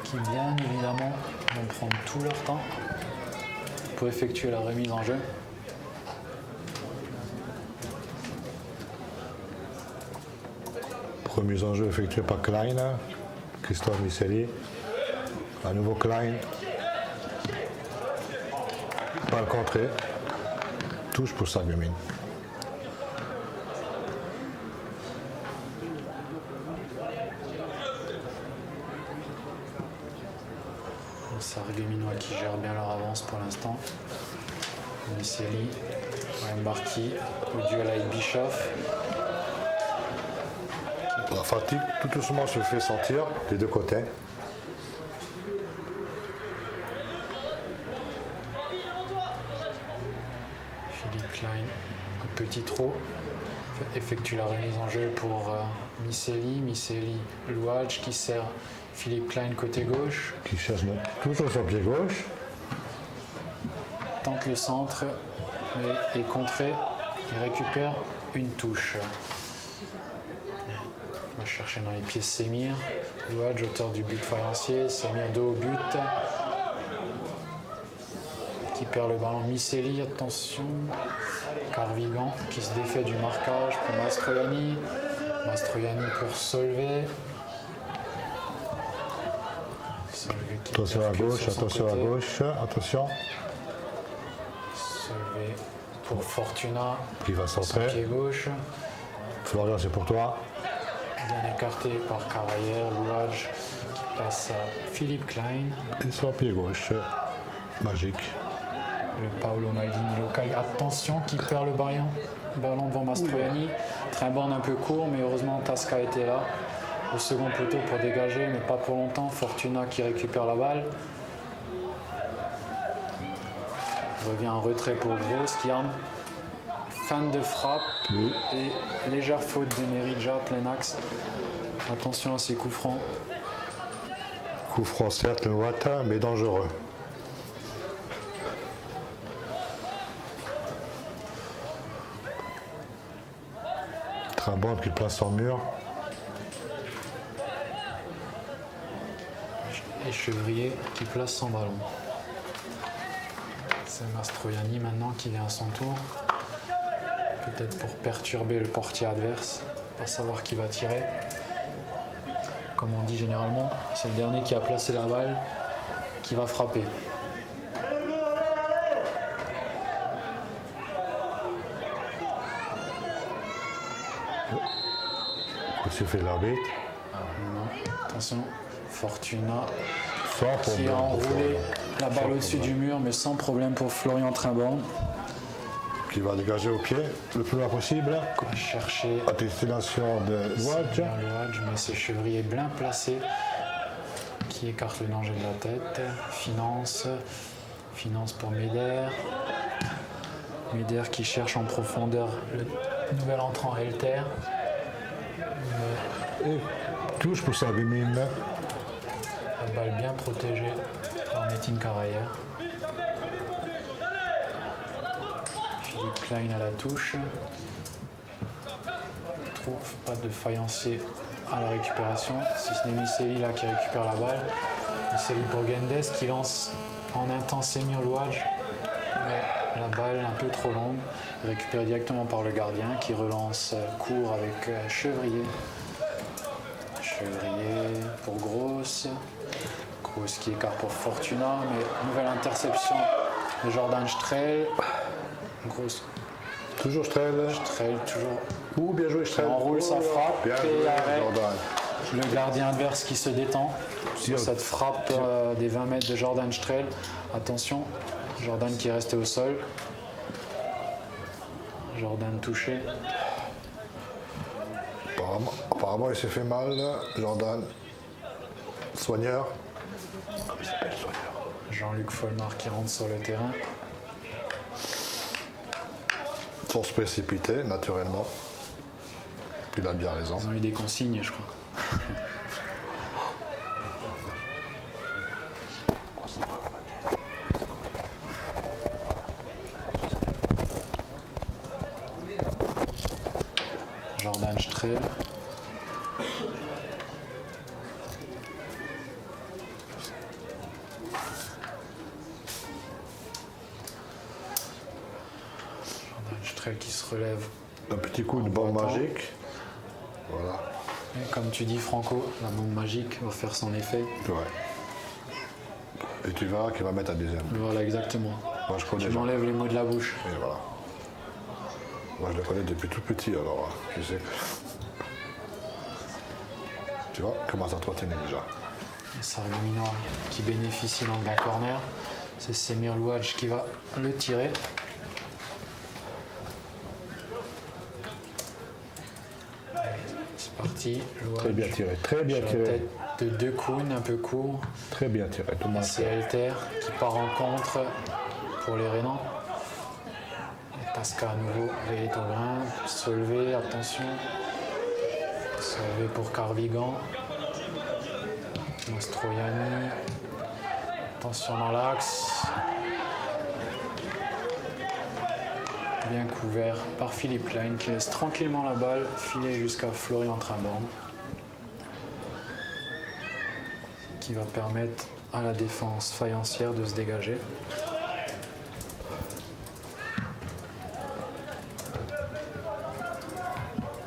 qui bien évidemment vont prendre tout leur temps pour effectuer la remise en jeu. Remise en jeu effectuée par Klein, Christophe Miceli. À nouveau Klein. Pas le contré. Touche pour Sarreguemines. Sarregueminois qui gèrent bien leur avance pour l'instant. Miceli, Mbarki, au duel avec Bischoff. La fatigue tout doucement se fait sentir des deux côtés. Philippe Klein, un petit trou, effectue la remise en jeu pour Miceli, Louage qui sert Philippe Klein côté gauche. Qui cherche toujours son pied gauche. Tente le centre mais est contré et récupère une touche. On va chercher dans les pieds Semir. Louage, auteur du but faïencier. Semir dos au but. Qui perd le ballon. Miceli, attention. Carvigan qui se défait du marquage pour Mastroianni. Mastroianni pour Solvay. Attention à gauche, attention à gauche, attention. Solvay pour Fortuna. Qui va Son centrer. pied gauche. Florian, c'est pour toi. Bien écarté par Cavaillère. Louage qui passe à Philippe Klein. Et son pied gauche. Magique. Le Paolo Maldini local. Attention qui perd le ballon devant Mastroianni. Trimbande un peu court, mais heureusement Tasca était là au second poteau pour dégager, mais pas pour longtemps. Fortuna qui récupère la balle. Revient en retrait pour Groskian. Fin de frappe Oui. et légère faute de Meridja, plein axe. Attention à ces coups francs. Coup franc certes lointain, mais dangereux. Trimbande qui place son mur. Et Chevrier qui place son ballon. C'est Mastroianni maintenant qui vient à son tour. Peut-être pour perturber le portier adverse, pas savoir qui va tirer. Comme on dit généralement, c'est le dernier qui a placé la balle qui va frapper. Qu'est-ce que fait l'arbitre? Attention, Fortuna Sans qui problème a pour enroulé Florian. la balle au-dessus du mur, mais sans problème pour Florian Trimbande. Qui va dégager au pied le plus loin possible. On va chercher À destination de Louage. Louage, mais c'est Chevrier bien placé qui écarte le danger de la tête. Finance pour Médère. Médère qui cherche en profondeur le nouvel entrant Helter. Et touche pour Sarreguemines. La balle bien protégée par Metin Karayer. Philippe Klein à la touche. Trouve pas de faïencier à la récupération, si ce n'est Miseli là qui récupère la balle. Miseli pour Gendes qui lance en un temps Semir Louadj, mais la balle un peu trop longue, récupérée directement par le gardien qui relance court avec Chevrier. Chevrier pour Gross. Gross qui écarte pour Fortuna, mais nouvelle interception de Jordan Strel. Gross. Toujours Strel. Strel toujours. Ouh, bien joué Strel. Enroule sa frappe. Bien et joué arrête. Jordan. Le gardien adverse qui se détend sur cette frappe des 20 mètres de Jordan Strel. Attention, Jordan qui est resté au sol. Jordan touché. Apparemment, il s'est fait mal, Jordan. Soigneur. Jean-Luc Folmar qui rentre sur le terrain. Sans se précipiter, naturellement. Il a bien raison. Ils ont eu des consignes, je crois. Jordan Strel. Jordan Strel qui se relève. Un petit coup de bombe magique. Voilà. Et comme tu dis Franco, la bombe magique va faire son effet. Ouais. Et tu verras qu'il va mettre à deuxième. Voilà, exactement. Moi, je connais. Tu m'enlèves les mots de la bouche. Et voilà. Moi, je le connais depuis tout petit, alors je sais que... Tu vois, commence à trottiner déjà. Sarregueminois qui bénéficie dans le bas corner. C'est Semir Louadj qui va le tirer. C'est parti. Louadj. Très bien tiré, très bien Sur la tiré. tête de deux Kuhn, un peu court. Très bien tiré, tout le monde. C'est Alter qui part en contre pour les Rénans. Tasca à nouveau, veillé au grain, Solvay, attention. Solvay pour Carvigan. Mastroianni. Attention dans l'axe. Bien couvert par Philippe Klein qui laisse tranquillement la balle filer jusqu'à Florian Trimborn. Qui va permettre à la défense faïencière de se dégager.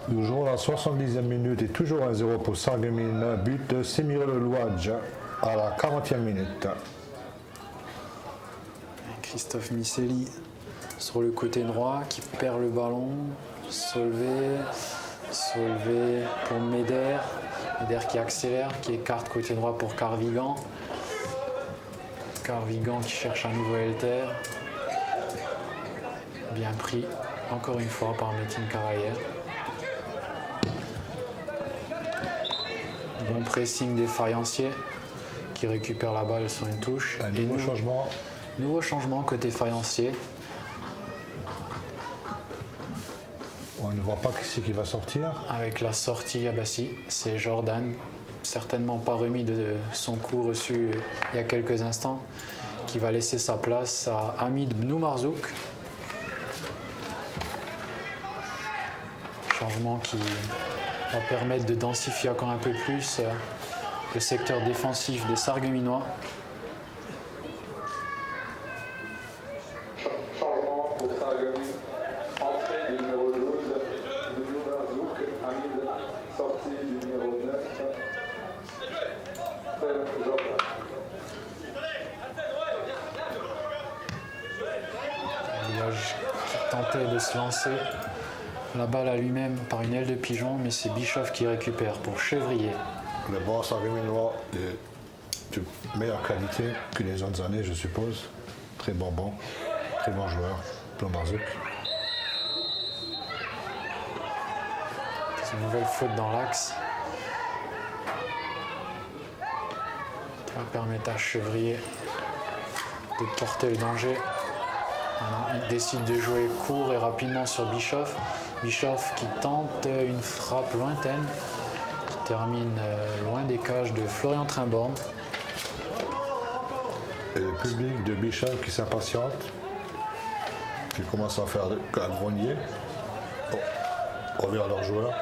Nous jouons la 70e minute et toujours 1-0 pour Sarreguemines. But de Semir Louadj à la 40e minute. Christophe Miseli sur le côté droit qui perd le ballon. Solvay pour Meder. Meder qui accélère, qui écarte côté droit pour Carvigan. Carvigan qui cherche un nouveau Elter. Bien pris encore une fois par Metin Karayer. Bon pressing des faïenciers qui récupèrent la balle sur une touche. Un nouveau changement. Nouveau changement côté faïencier. On ne voit pas qui c'est qui va sortir. Avec la sortie Abassi, c'est Jordan, certainement pas remis de son coup reçu il y a quelques instants, qui va laisser sa place à Hamid Bnoumarzouk. Changement qui va permettre de densifier encore un peu plus le secteur défensif des Sarregueminois. Changement pour Sarreguemines. Entrée du numéro 12, Bnoumarzouk, Hamid. Sortie du numéro 9, Jordan. Louadj qui tentait de se lancer la balle à lui-même par une aile de pigeon, mais c'est Bischoff qui récupère pour Chevrier. Le bon Sarregueminois est de meilleure qualité que les autres années, je suppose. Très bon joueur, Bnoumarzouk. C'est une nouvelle faute dans l'axe qui va permettre à Chevrier de porter le danger. Maintenant, il décide de jouer court et rapidement sur Bischoff. Bischoff qui tente une frappe lointaine, qui termine loin des cages de Florian Trimborn. Et le public de Bichheim qui s'impatiente, qui commence à faire un grogner envers leurs joueurs.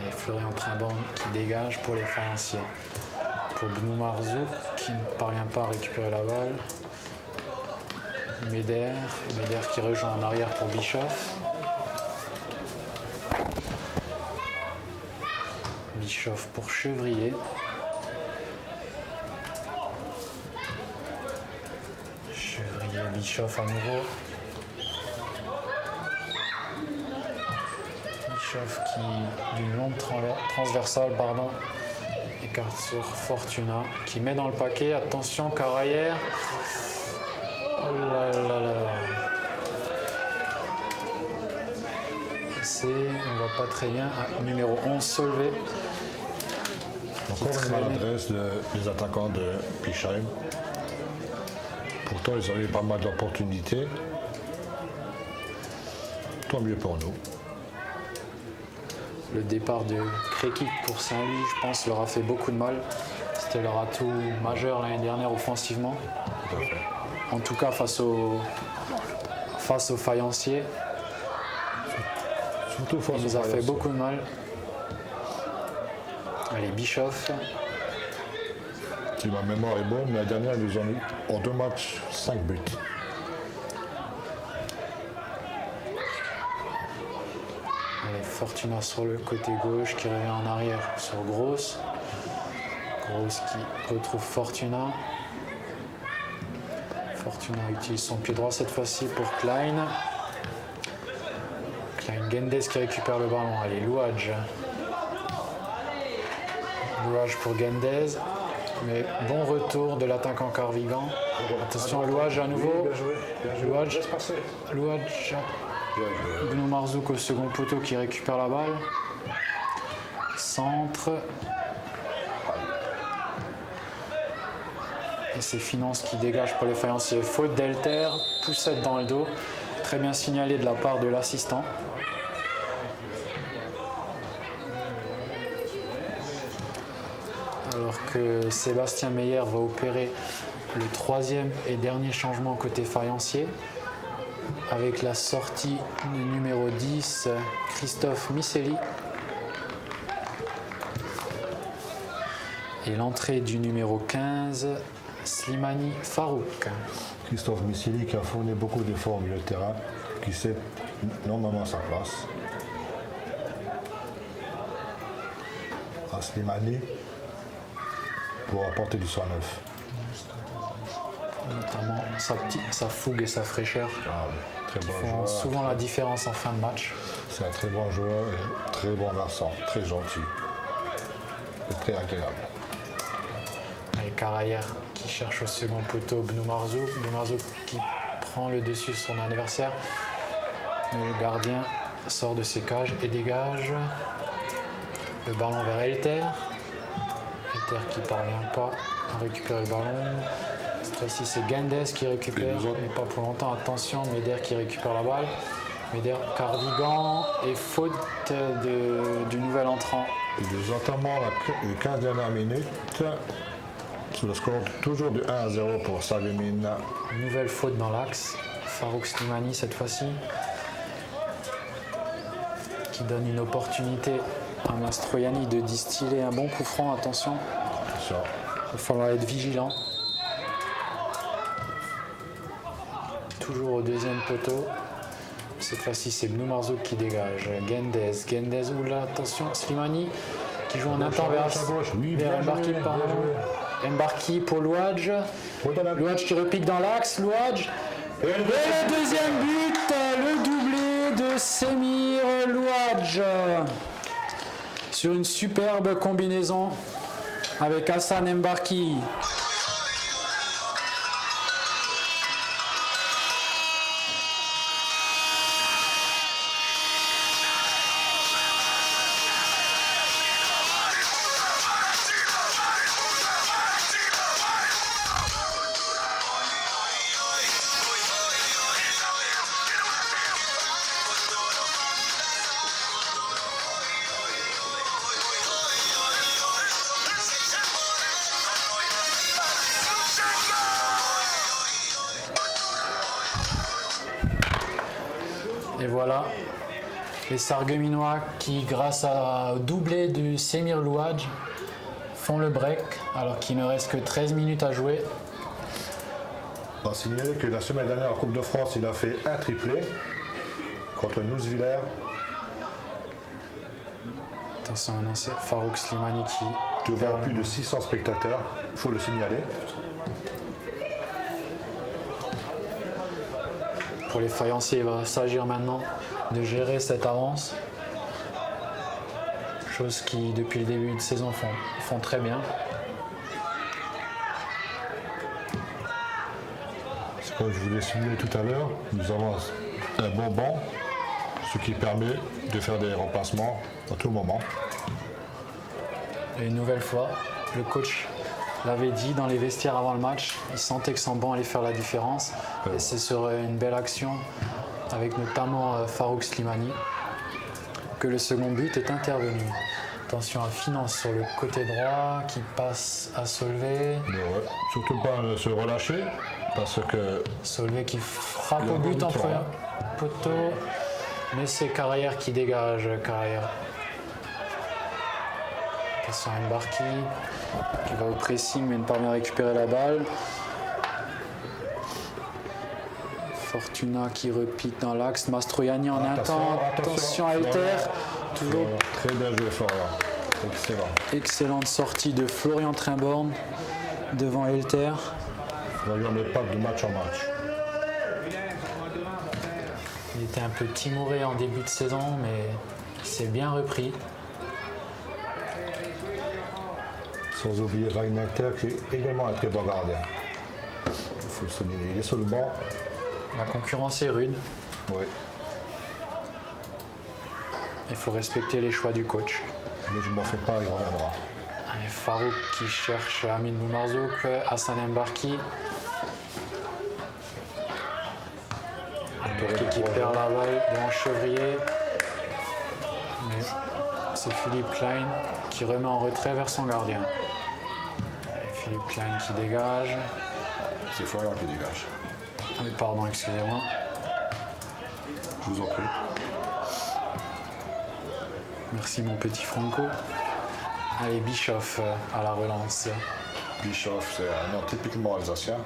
Et Florian Trimborn qui dégage pour les faïenciers. Pour Bnou Marzouk qui ne parvient pas à récupérer la balle. Meder qui rejoint en arrière pour Bischoff. Bischoff pour Chevrier. Chevrier, Bischoff à nouveau. Bischoff qui, d'une longue transversale, écarte sur Fortuna, qui met dans le paquet. Attention, Carayer. Oh là là là. On va pas très bien. Numéro 11, Solvay. Encore une maladresse des attaquants de Bichheim. Pourtant, ils ont eu pas mal d'opportunités. Tant mieux pour nous. Le départ de Krekik pour Saint-Louis, je pense, leur a fait beaucoup de mal. C'était leur atout majeur l'année dernière offensivement. En tout cas, face aux faïenciers. Surtout face Il nous a fait beaucoup de mal. Allez, Bischoff. Si ma mémoire est bonne, la dernière, ils ont eu en 2 matchs 5 buts. Allez, Fortuna sur le côté gauche qui revient en arrière sur Gross. Gross qui retrouve Fortuna. Fortuna utilise son pied droit cette fois-ci pour Klein. Klein, Gendes qui récupère le ballon. Allez, Louadj. Louadj pour Gendes. Mais bon retour de l'attaquant Carvigan. Attention, Louadj à nouveau. Louadj. Bnou Marzouk au second poteau qui récupère la balle. Centre. Et c'est Finance qui dégage pour les faïenciers. Faute d'Elter, poussette dans le dos. Très bien signalé de la part de l'assistant. Alors que Sébastien Meyer va opérer le 3e et dernier changement côté faïencier. Avec la sortie du numéro 10, Christophe Misselli. Et l'entrée du numéro 15, Slimani Farouk. Christophe Misselli qui a fourni beaucoup d'efforts au milieu de terrain, qui sait normalement sa place. Slimani pour apporter du sang neuf. Notamment sa fougue et sa fraîcheur Très bon font joueur. souvent la différence en fin de match. C'est un très bon joueur et très bon garçon, très gentil et très agréable. Avec Carayer qui cherche au second poteau Bnou Marzouk. Bnou Marzouk qui prend le dessus sur son adversaire. Mais le gardien sort de ses cages et dégage. Le ballon vers Elter. Elter qui ne parvient pas à récupérer le ballon. Cette fois-ci, c'est Gendes qui récupère, mais pas pour longtemps. Attention, Meder qui récupère la balle. Meder, Carvigan et faute du nouvel entrant. Et nous entamons les 15 dernières minutes sous le score toujours de 1-0 pour Sagemina. Nouvelle faute dans l'axe. Farouk Slimani cette fois-ci. Qui donne une opportunité à Mastroianni de distiller un bon coup franc. Attention, il va falloir être vigilant. Toujours au deuxième poteau. Cette fois-ci, c'est Bnou Marzouk qui dégage. Gendes, oula, attention, Slimani qui joue en interverse. Vers Mbarki pour Louadj. Louadj qui repique dans l'axe. Louadj. Et le deuxième but, le doublé de Semir Louadj. Sur une superbe combinaison avec Hassan Mbarki. voilà, les Sarregueminois qui, grâce à doublé du Semir Louadj, font le break alors qu'il ne reste que 13 minutes à jouer. On va signaler que la semaine dernière en Coupe de France, il a fait un triplé contre Nouzviller. Attention, annoncé Farouk Slimani qui Devant plus de 600 spectateurs, il faut le signaler. Pour les faïenciers, il va s'agir maintenant de gérer cette avance. Chose qui, depuis le début de saison, font très bien. Comme je vous l'ai signé tout à l'heure, nous avons un bon banc, ce qui permet de faire des remplacements à tout moment. Et une nouvelle fois, le coach l'avait dit dans les vestiaires avant le match, il sentait que son banc allait faire la différence. Et ce serait une belle action avec notamment Farouk Slimani que le second but est intervenu. Attention à Finance sur le côté droit qui passe à Solvay. Surtout pas se relâcher parce que Solvay qui frappe Le au but en but, premier poteau. Mais c'est Carrière qui dégage. Carrière. Attention à Mbarki qui va au pressing mais ne parvient à récupérer la balle. Fortuna qui repique dans l'axe. Mastroianni en un temps. Attention à Elter. Toujours très bien joué Florian. Excellent. excellente sortie de Florian Trimborn devant Elter. Florian n'est pas de match en match. Il était un peu timoré en début de saison, mais il s'est bien repris. Sans oublier Reinalter qui est également un très bon gardien. Il faut le souligner. Il est sur le banc. La concurrence est rude. Oui. Il faut respecter les choix du coach. Mais je ne m'en fais pas, il reviendra. Allez, Farouk qui cherche Amin Boumarzouk, Hassan Mbarki. Mbarki qui perd la balle devant Chevrier. Mais c'est Philippe Klein qui remet en retrait vers son gardien. Philippe Klein qui dégage. C'est Florian qui dégage. Ah, pardon, excusez-moi. Je vous en prie. Merci mon petit Franco. Allez, Bischoff à la relance. Bischoff, c'est un nom typiquement alsacien.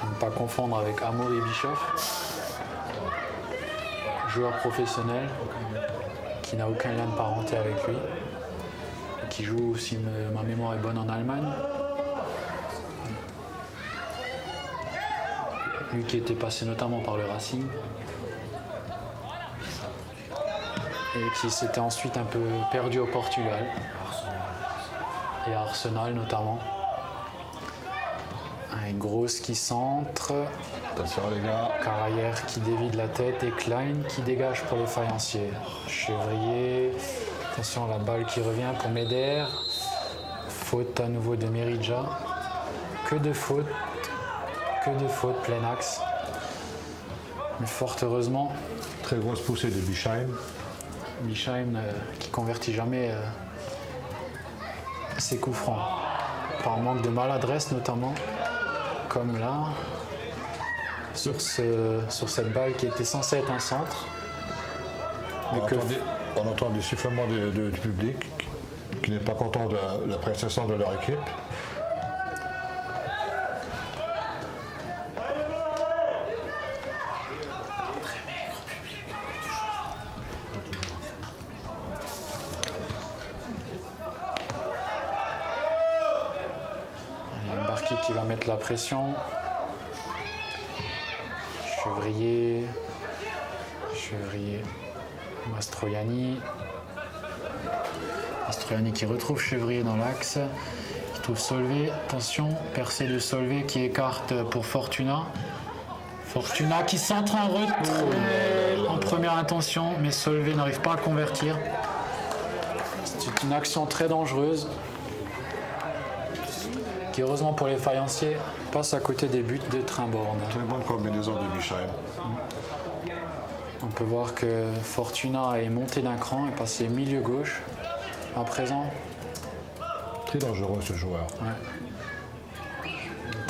Ne pas confondre avec Amaury Bischoff, joueur professionnel qui n'a aucun lien de parenté avec lui, et qui joue, si ma mémoire est bonne, en Allemagne. Lui qui était passé notamment par le Racing et qui s'était ensuite un peu perdu au Portugal et à Arsenal notamment. Un Grosse qui centre, Attention les gars. Carrière qui dévie de la tête et Klein qui dégage pour les faïenciers. Chevrier, attention à la balle qui revient pour Meder. Faute à nouveau de Meridja. Que de fautes, plein axe. Mais fort heureusement, Très grosse poussée de Bischheim. Bischheim qui convertit jamais ses coups francs. Par manque de maladresse notamment, comme là, sur cette balle qui était censée être un centre. Mais que On entend des sifflements du public qui n'est pas content de la prestation de leur équipe. Mbarki qui va mettre la pression. Chevrier, Mastroianni qui retrouve Chevrier dans l'axe. Il trouve Solvay. Attention, percée de Solvay qui écarte pour Fortuna. Fortuna qui centre en retrait en première intention, mais Solvay n'arrive pas à convertir. C'est une action très dangereuse qui, heureusement pour les faïenciers, passe à côté des buts de Trimborn. Très bonne combinaison de Bischheim. On peut voir que Fortuna est monté d'un cran et passé milieu gauche. À présent, Très dangereux ce joueur.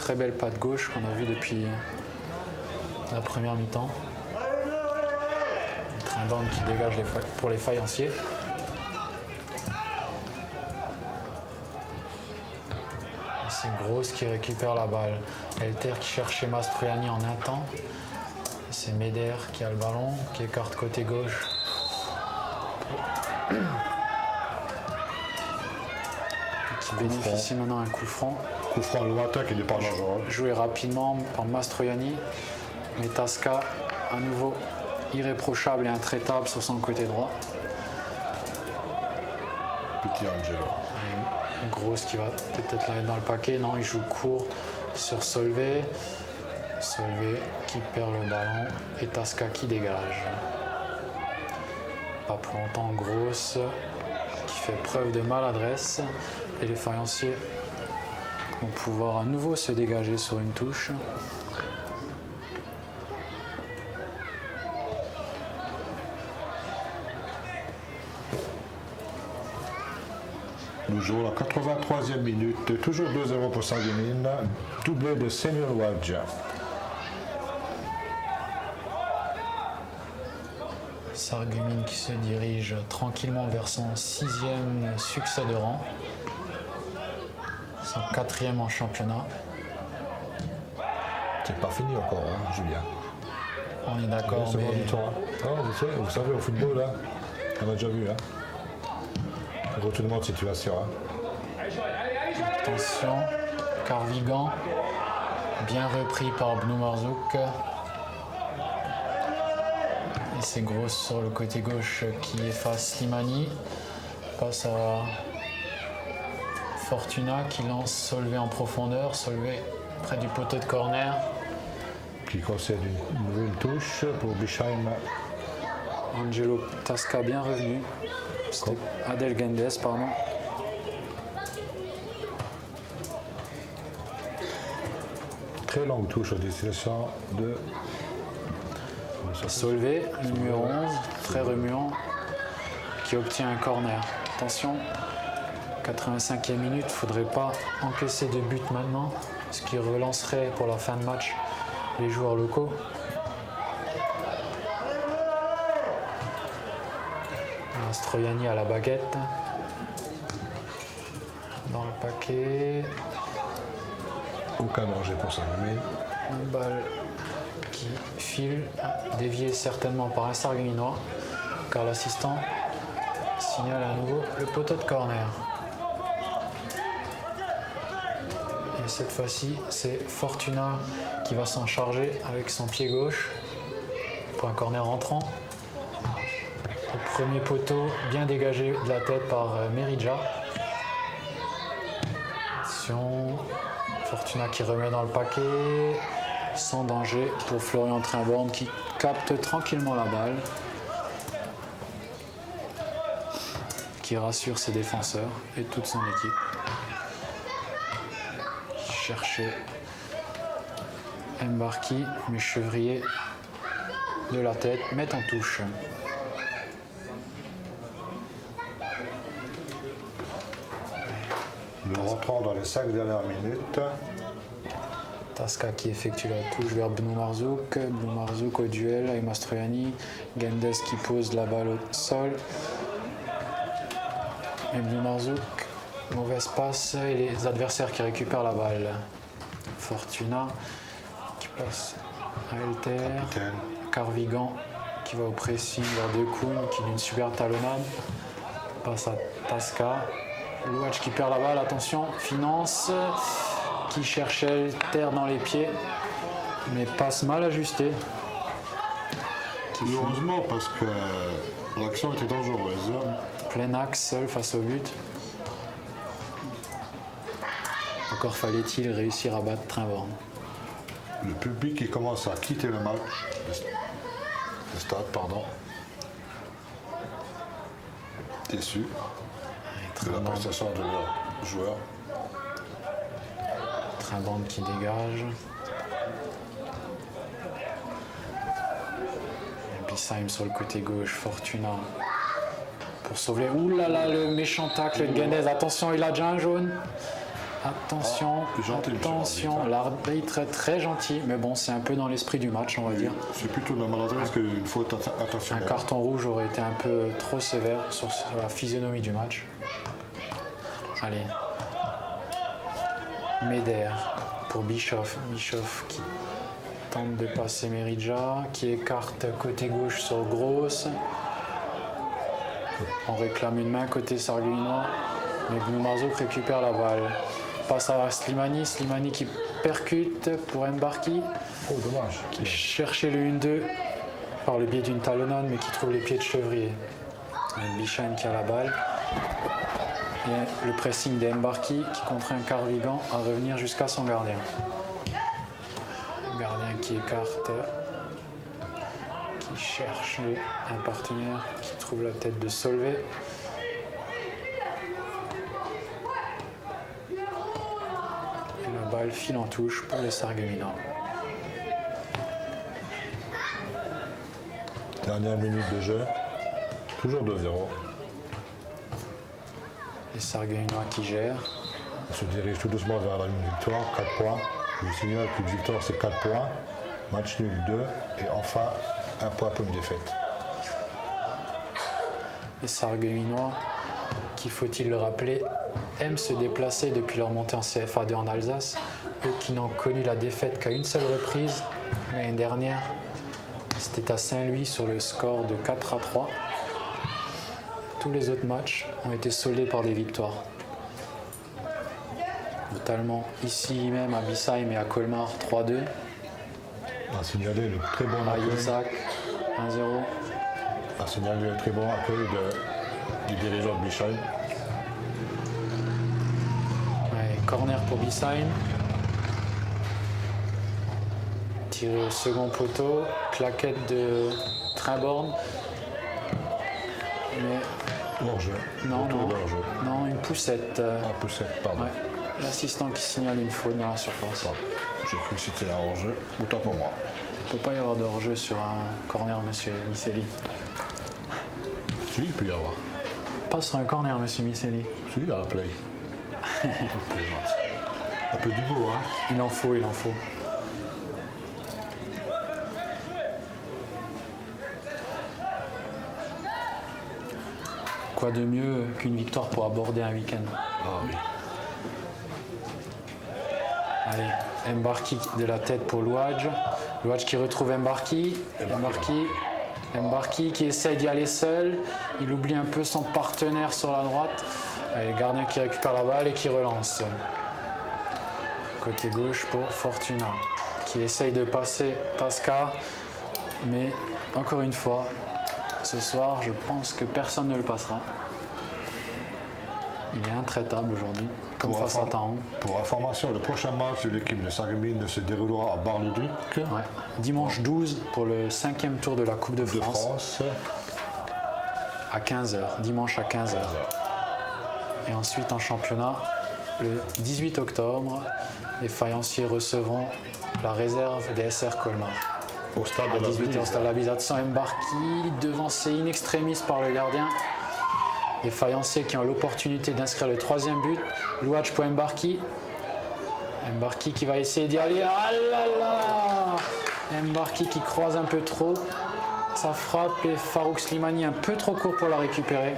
très belle patte gauche qu'on a vue depuis la première mi-temps. Trinborn qui dégage pour les faïenciers. C'est Grosse qui récupère la balle. Elter qui cherchait Mastroianni en un temps. C'est Meder qui a le ballon, qui écarte côté gauche. Qui bénéficie maintenant d'un coup franc. Coup franc lointain qui n'est pas dangereux. Joué rapidement par Mastroianni. Mais Tasca, à nouveau irréprochable et intraitable sur son côté droit. Petit Angelo. Grosse qui va peut-être la mettre dans le paquet. Non, il joue court sur Solvay. Solvay qui perd le ballon et Tasca qui dégage. Pas plus longtemps, Grosse qui fait preuve de maladresse. Et les faïenciers vont pouvoir à nouveau se dégager sur une touche. Nous jouons la 83e minute, toujours 2-0 pour Sarreguemines, doublé de Senior Wadja. Sarreguemines qui se dirige tranquillement vers son 6e succès de rang. Son 4e en championnat. C'est pas fini encore, hein, Julien. On est d'accord, C'est mais bon du temps. Hein. Ah, vous savez, au football, là, on a déjà vu. Hein. Retournement de situation. Hein. attention, Carvigan, bien repris par Blue Marzouk. Et c'est Grosse sur le côté gauche qui efface Slimani. Passe à Fortuna qui lance Solvay en profondeur. Solvay près du poteau de corner. Qui concède une nouvelle touche pour Bischheim. Angelo Tasca bien revenu. C'était Adel Gendes, pardon. Très longue touche au destination de Solvay, le numéro 11, très remuant, qui obtient un corner. Attention, 85e minute, il ne faudrait pas encaisser de but maintenant, ce qui relancerait pour la fin de match les joueurs locaux. Mastroianni à la baguette. Dans le paquet. aucun danger pour Sarreguemines. Une balle qui file, déviée certainement par un Sarregueminois, car l'assistant signale à nouveau le poteau de corner. Et cette fois-ci, c'est Fortuna qui va s'en charger avec son pied gauche pour un corner entrant. Le premier poteau bien dégagé de la tête par Meridja. Attention, Fortuna qui remet dans le paquet, sans danger pour Florian Trinborn qui capte tranquillement la balle, qui rassure ses défenseurs et toute son équipe. Chercher Mbarki, mais Chevrier de la tête met en touche. Nous rentrons dans les 5 dernières minutes. Tasca qui effectue la touche vers Blue Marzouk. Blue Marzouk au duel avec Mastroianni. Gendes qui pose la balle au sol. Et Blue Marzouk, mauvaise passe et les adversaires qui récupèrent la balle. Fortuna qui passe à Elter. Capitaine. Carvigan qui va au pressing vers Dekoun qui d'une super talonnade. Passe à Tasca. Louach qui perd la balle, attention, Finance qui cherchait terre dans les pieds, mais passe mal ajusté. Heureusement parce que l'action était dangereuse. Plein axe, seul face au but. Encore fallait-il réussir à battre Trinborn. Le public qui commence à quitter le match, le stade, pardon. Déçu de la prestation de leurs joueurs. Trinborn qui dégage. Bissheim sur le côté gauche, Fortuna pour sauver. Ouh là là, le méchant tacle de Gendes. Attention, il a déjà un jaune. Attention, gentil, attention, l'arbitre est très gentil, mais bon, c'est un peu dans l'esprit du match, on va dire. C'est plutôt de la maladresse qu'une faute Un intentionnelle. carton rouge aurait été un peu trop sévère sur la physionomie du match. Allez. Meder pour Bischoff. Bischoff qui tente de passer Meridja, qui écarte côté gauche sur Gross. On réclame une main côté Sarguinois, mais Bnou Marzouk récupère la balle. Passe à Slimani, Slimani qui percute pour Mbarki, Oh, dommage. qui cherchait le 1-2 par le biais d'une talonnade, mais qui trouve les pieds de chevrier. Et Bichheim qui a la balle. Et le pressing de Mbarki qui contraint Carvigan à revenir jusqu'à son gardien. Le gardien qui écarte, qui cherche un partenaire, qui trouve la tête de Solvay. Et la balle file en touche pour les Sarregueminois. Dernière minute de jeu. Toujours 2-0. Les Sarregueminois qui gèrent. On se dirige tout doucement vers une victoire, 4 points. Je vous signale qu'une victoire c'est 4 points. Match nul 2. Et enfin, 1 point pour une défaite. Les Sarregueminois, qui, faut-il le rappeler, aiment se déplacer depuis leur montée en CFA2 en Alsace, eux qui n'ont connu la défaite qu'à une seule reprise l'année dernière. C'était à Saint-Louis sur le score de 4-3. Tous les autres matchs ont été soldés par des victoires. Notamment ici même à Bissheim et à Colmar 3-2. On a signalé le très bon À accueil. Isaac 1-0. On a signalé le très bon accueil du dirigeant de Bichheim. Ouais, corner pour Bissheim. Tiré au second poteau. Claquette de Trimborn. Mais Hors-jeu. non, Retour non, de hors-jeu. non, une poussette. Un peu sec, pardon. Ouais. L'assistant qui signale une faute dans la surface. Pardon. J'ai cru que c'était un hors-jeu. Autant pour moi. Il ne peut pas y avoir de hors-jeu sur un corner, monsieur Miceli. Si, il peut y avoir. Pas sur un corner, monsieur Miceli. Si, à la play. Un peu du beau, hein. Il en faut, il en faut. Quoi de mieux qu'une victoire pour aborder un week-end? Ah oui. Allez, Mbarki de la tête pour Louadj. Louadj qui retrouve Mbarki. Mbarki qui essaye d'y aller seul. Il oublie un peu son partenaire sur la droite. Allez, gardien qui récupère la balle et qui relance. Côté gauche pour Fortuna qui essaye de passer Tasca. Mais encore une fois, ce soir, je pense que personne ne le passera. Il est intraitable aujourd'hui, comme face à Taon. Pour information, le prochain match de l'équipe de Sarreguemines se déroulera à Bar-le-Duc. Ouais. Dimanche 12 pour le 5e tour de la Coupe de France, à 15h. Dimanche à 15h. Et ensuite en championnat, le 18 octobre, les faïenciers recevront la réserve des SR Colmar. Au stade À de la 18h, stade de la Bise, sans Mbarki, devancé in extremis par le gardien. Les faïenciers qui ont l'opportunité d'inscrire le 3e but. Louadj pour Mbarki. Mbarki qui va essayer d'y aller. Ah là là! Mbarki qui croise un peu trop. Ça frappe et Farouk Slimani un peu trop court pour la récupérer.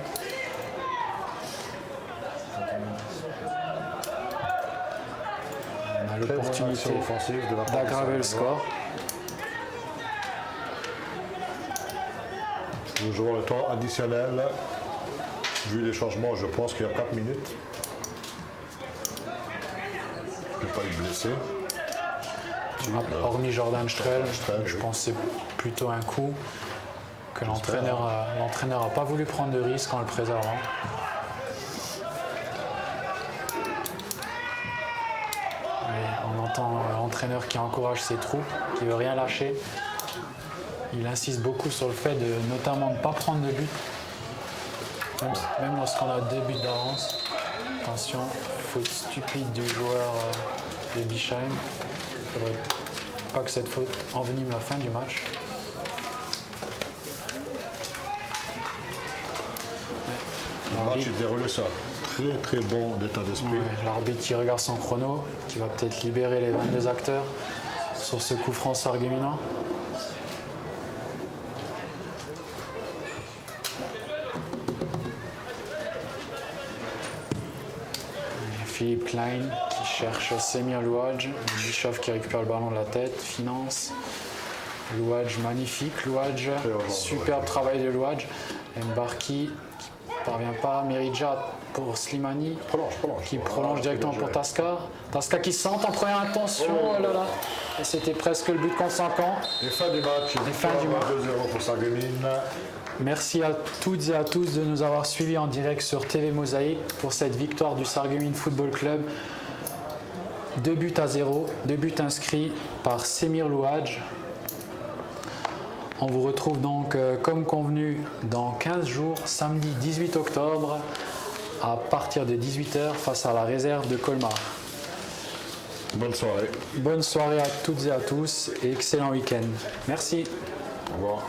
On a l'opportunité offensive de la part d'aggraver le score. Nous jouons le temps additionnel. Vu les changements, je pense qu'il y a 4 minutes. Il n'est pas eu blessé. Hormis Jordan Strel, Strel, je oui. pense que c'est plutôt un coup que l'entraîneur n'a pas voulu prendre de risque en le préservant. Et on entend l'entraîneur qui encourage ses troupes, qui ne veut rien lâcher. Il insiste beaucoup sur le fait de notamment ne pas prendre de but. Même lorsqu'on a 2 buts d'avance. Attention, faute stupide du joueur de Bichheim. Il ne faudrait pas que cette faute envenime la fin du match. Le match est déroulé ça. très très bon d'état d'esprit. Ouais, l'arbitre qui regarde son chrono, qui va peut-être libérer les 22 acteurs sur ce coup franc sarregueminois. Philippe Klein qui cherche Semir Louadj, Bischoff qui récupère le ballon de la tête, finance. Louadj magnifique, Louadj, superbe travail de Louadj. Mbarki qui ne parvient pas, Meridja pour Slimani qui prolonge directement pour Tasca. Tasca qui centre en première intention, oh là là. Et c'était presque le but contre 5 ans. Et fin du match, fin du match. 2-0 pour Sarreguemines. Merci à toutes et à tous de nous avoir suivis en direct sur TV Mosaïque pour cette victoire du Sarreguemines Football Club. 2-0, 2 buts inscrits par Semir Louadj. On vous retrouve donc comme convenu dans 15 jours, samedi 18 octobre, à partir de 18h face à la réserve de Colmar. Bonne soirée. Bonne soirée à toutes et à tous et excellent week-end. Merci. Au revoir.